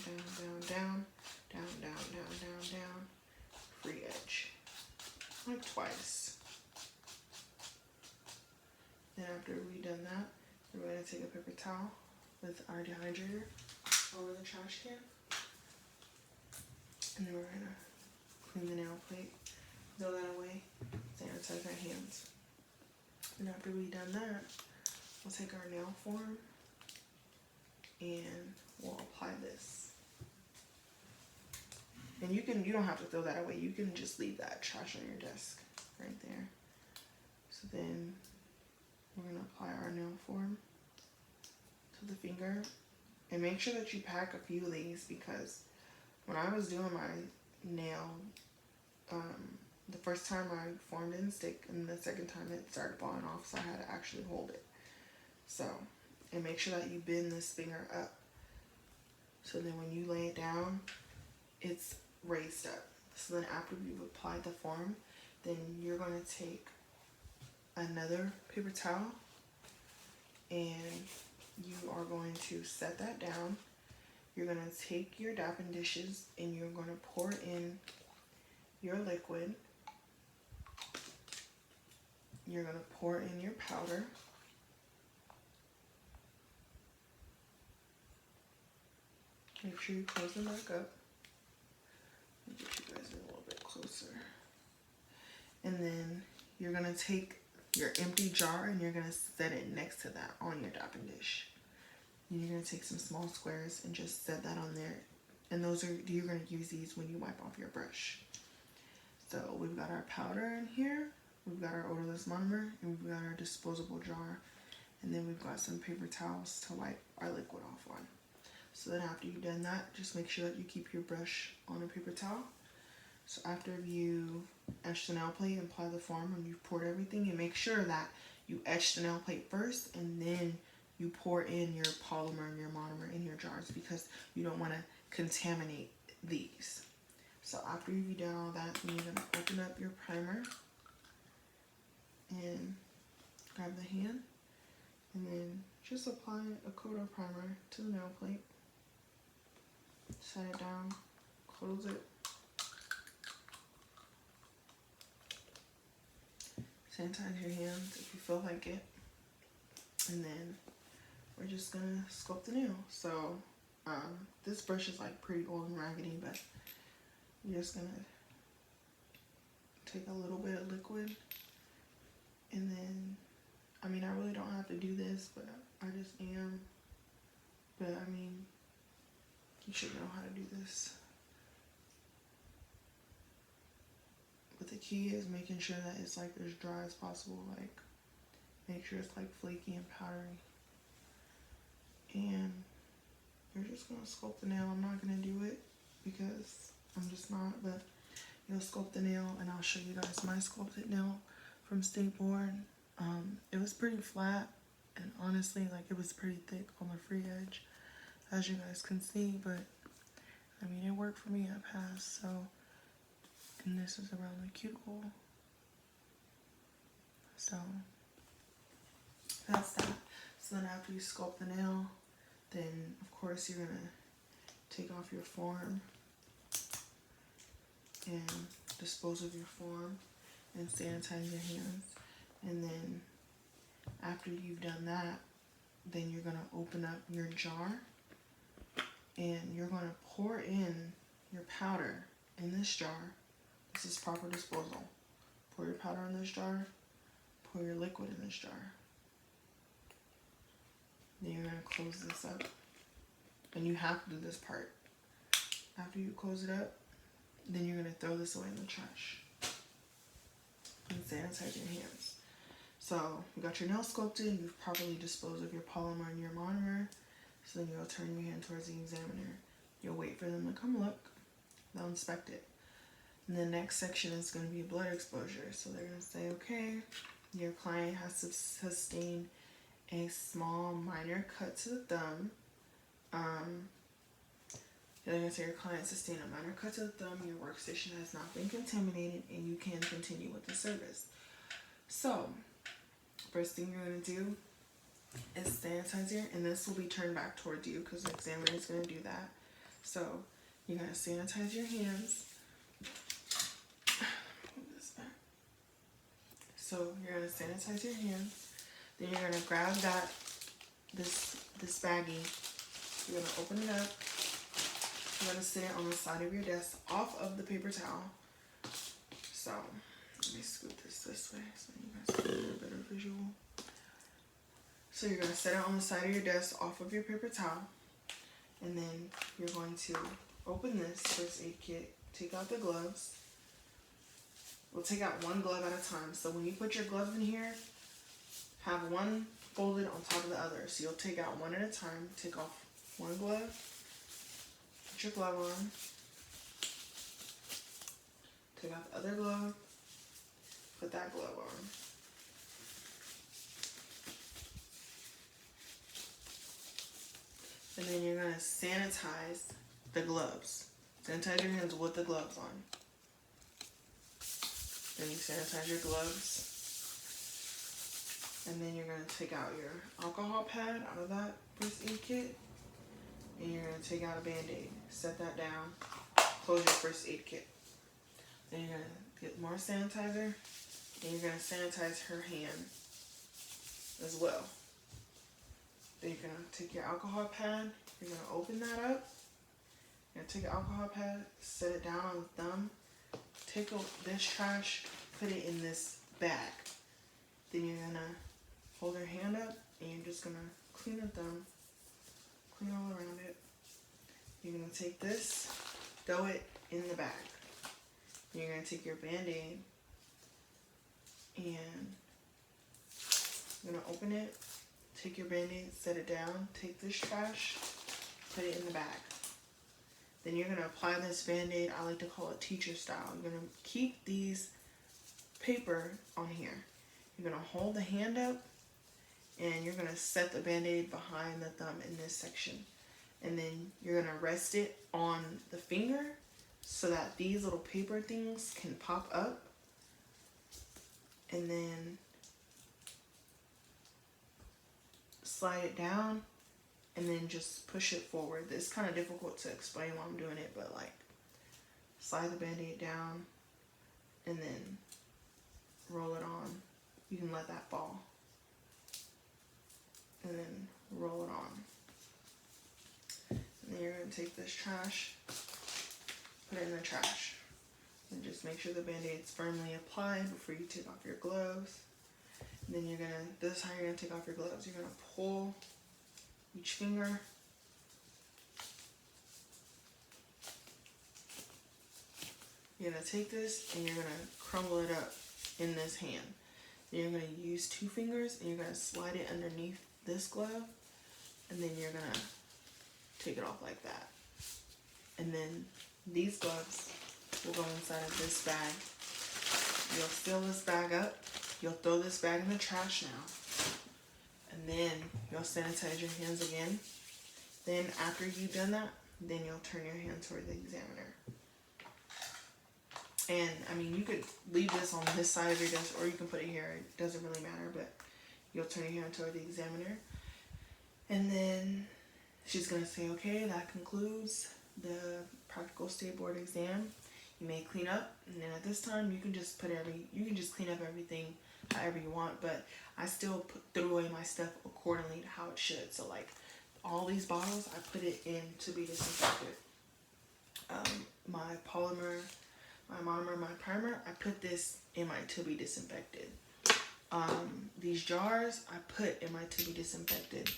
Free edge. Like twice. Then after we've done that, we're going to take a paper towel with our dehydrator over the trash can. And then we're going to clean the nail plate, throw that away, sanitize our hands. And after we've done that, we'll take our nail form and we'll apply this. And you don't have to throw that away. You can just leave that trash on your desk right there. So then we're gonna apply our nail form to the finger, and make sure that you pack a few of these, because when I was doing my nail, the first time I formed didn't stick, and the second time it started falling off, so I had to actually hold it. So, and make sure that you bend this finger up, so then when you lay it down, it's raised up. So then after you've applied the form, then you're going to take another paper towel, and you are going to set that down. You're going to take your dapping dishes and you're going to pour in your liquid. You're going to pour in your powder. Make sure you close them back up. Let me get you guys a little bit closer. And then you're going to take your empty jar and you're going to set it next to that on your dapping dish. And you're going to take some small squares and just set that on there. And you're going to use these when you wipe off your brush. So we've got our powder in here, we've got our odorless monomer, and we've got our disposable jar. And then we've got some paper towels to wipe our liquid off on. So then after you've done that, just make sure that you keep your brush on a paper towel. So after you etch the nail plate and apply the form and you've poured everything, and make sure that you etch the nail plate first and then you pour in your polymer and your monomer in your jars, because you don't want to contaminate these. So after you've done all that, then you're going to open up your primer and grab the hand and then just apply a coat of primer to the nail plate. Set it down, close it. Sanitize your hands if you feel like it. And then we're just gonna sculpt the nail. So this brush is like pretty old and raggedy, but you're just gonna take a little bit of liquid, and then, I mean, I really don't have to do this, but I just am. But I mean, you should know how to do this. But the key is making sure that it's like as dry as possible. Like, make sure it's like flaky and powdery. And you're just gonna sculpt the nail. I'm not gonna do it because I'm just not, but you'll sculpt the nail, and I'll show you guys my sculpted nail from State Board. It was pretty flat, and honestly, like, it was pretty thick on the free edge, as you guys can see, but I mean, it worked for me. I passed. So, and this is around the cuticle. So that's that. So then after you sculpt the nail, then of course you're gonna take off your form and dispose of your form and sanitize your hands. And then after you've done that, then you're gonna open up your jar and you're gonna pour in your powder in this jar This is proper disposal. Pour your powder in this jar. Pour your liquid in this jar. Then you're going to close this up. And you have to do this part. After you close it up, then you're going to throw this away in the trash. And sanitize your hands. So you got your nail sculpted, you've properly disposed of your polymer and your monomer. So then you'll turn your hand towards the examiner. You'll wait for them to come look. They'll inspect it. And the next section is going to be blood exposure. So they're going to say, okay, your client has sustained a small minor cut to the thumb. They're going to say your client sustained a minor cut to the thumb, your workstation has not been contaminated, and you can continue with the service. So, first thing you're going to do is sanitize your, and this will be turned back towards you because the examiner is going to do that. So, you're going to sanitize your hands. Move this back. So, you're going to sanitize your hands. Then you're going to grab this baggie. You're going to open it up. You're going to sit it on the side of your desk off of the paper towel. So, let me scoot this way so you guys can get a better visual. So you're going to set it on the side of your desk off of your paper towel. And then you're going to open this first aid kit, take out the gloves. We'll take out one glove at a time. So when you put your gloves in here, have one folded on top of the other. So you'll take out one at a time, take off one glove, put your glove on, take out the other glove, put that glove on. And then you're going to sanitize the gloves. Sanitize your hands with the gloves on. Then you sanitize your gloves. And then you're going to take out your alcohol pad out of that first aid kit. And you're going to take out a Band-Aid. Set that down. Close your first aid kit. Then you're going to get more sanitizer. And you're going to sanitize her hand as well. Then you're going to take your alcohol pad. You're going to open that up. You're going to take your alcohol pad, set it down on the thumb. Take this trash, put it in this bag. Then you're going to hold her hand up and you're just going to clean her thumb. Clean all around it. You're going to take this, throw it in the bag. You're going to take your Band-Aid and you're going to open it, take your Band-Aid, set it down, take this trash, put it in the bag. Then you're going to apply this Band-Aid, I like to call it teacher style. You're going to keep these paper on here. You're going to hold the hand up and you're going to set the Band-Aid behind the thumb in this section. And then you're going to rest it on the finger so that these little paper things can pop up. And then slide it down and then just push it forward. It's kind of difficult to explain while I'm doing it, but like slide the Band-Aid down and then roll it on. You can let that fall. And then roll it on. And then you're going to take this trash, put it in the trash. And just make sure the Band-Aid's firmly applied before you take off your gloves. And then you're going to, this is how you're going to take off your gloves. You're going to pull each finger. You're going to take this and you're going to crumble it up in this hand. Then you're going to use two fingers and you're going to slide it underneath this glove. And then you're going to take it off like that. And then these gloves will go inside of this bag. You'll fill this bag up. You'll throw this bag in the trash now. And then you'll sanitize your hands again. Then after you've done that, then you'll turn your hand toward the examiner. And I mean, you could leave this on this side of your desk or you can put it here. It doesn't really matter, but you'll turn your hand toward the examiner. And then she's going to say, okay, that concludes the practical state board exam. You may clean up, and then at this time you can just clean up everything however you want, but I still threw away my stuff accordingly to how it should. So like all these bottles, I put it in to be disinfected. My polymer, my monomer, my primer, I put this in my to be disinfected. These jars I put in my to be disinfected.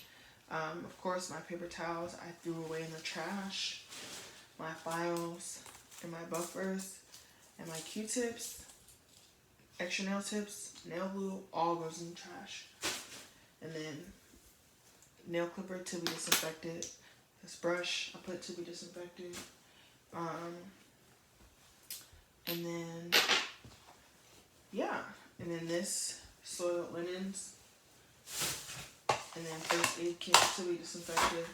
Of course, my paper towels I threw away in the trash. My files and my buffers and my Q-tips, extra nail tips, nail glue, all goes in the trash. And then nail clipper to be disinfected. This brush I put to be disinfected. And then, yeah. And then this soiled linens. And then first aid kit to be disinfected.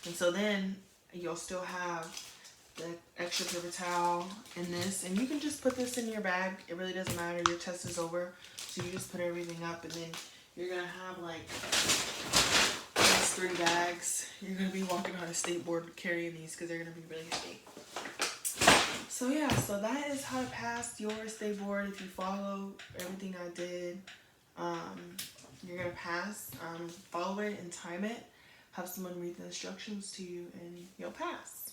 And so then you'll still have the extra paper towel and this. And you can just put this in your bag. It really doesn't matter. Your test is over. So you just put everything up, and then you're going to have like these 3 bags. You're going to be walking on a skateboard carrying these because they're going to be really heavy. So yeah, so that is how to pass your skateboard. If you follow everything I did, you're going to pass. Follow it and time it. Have someone read the instructions to you and you'll pass.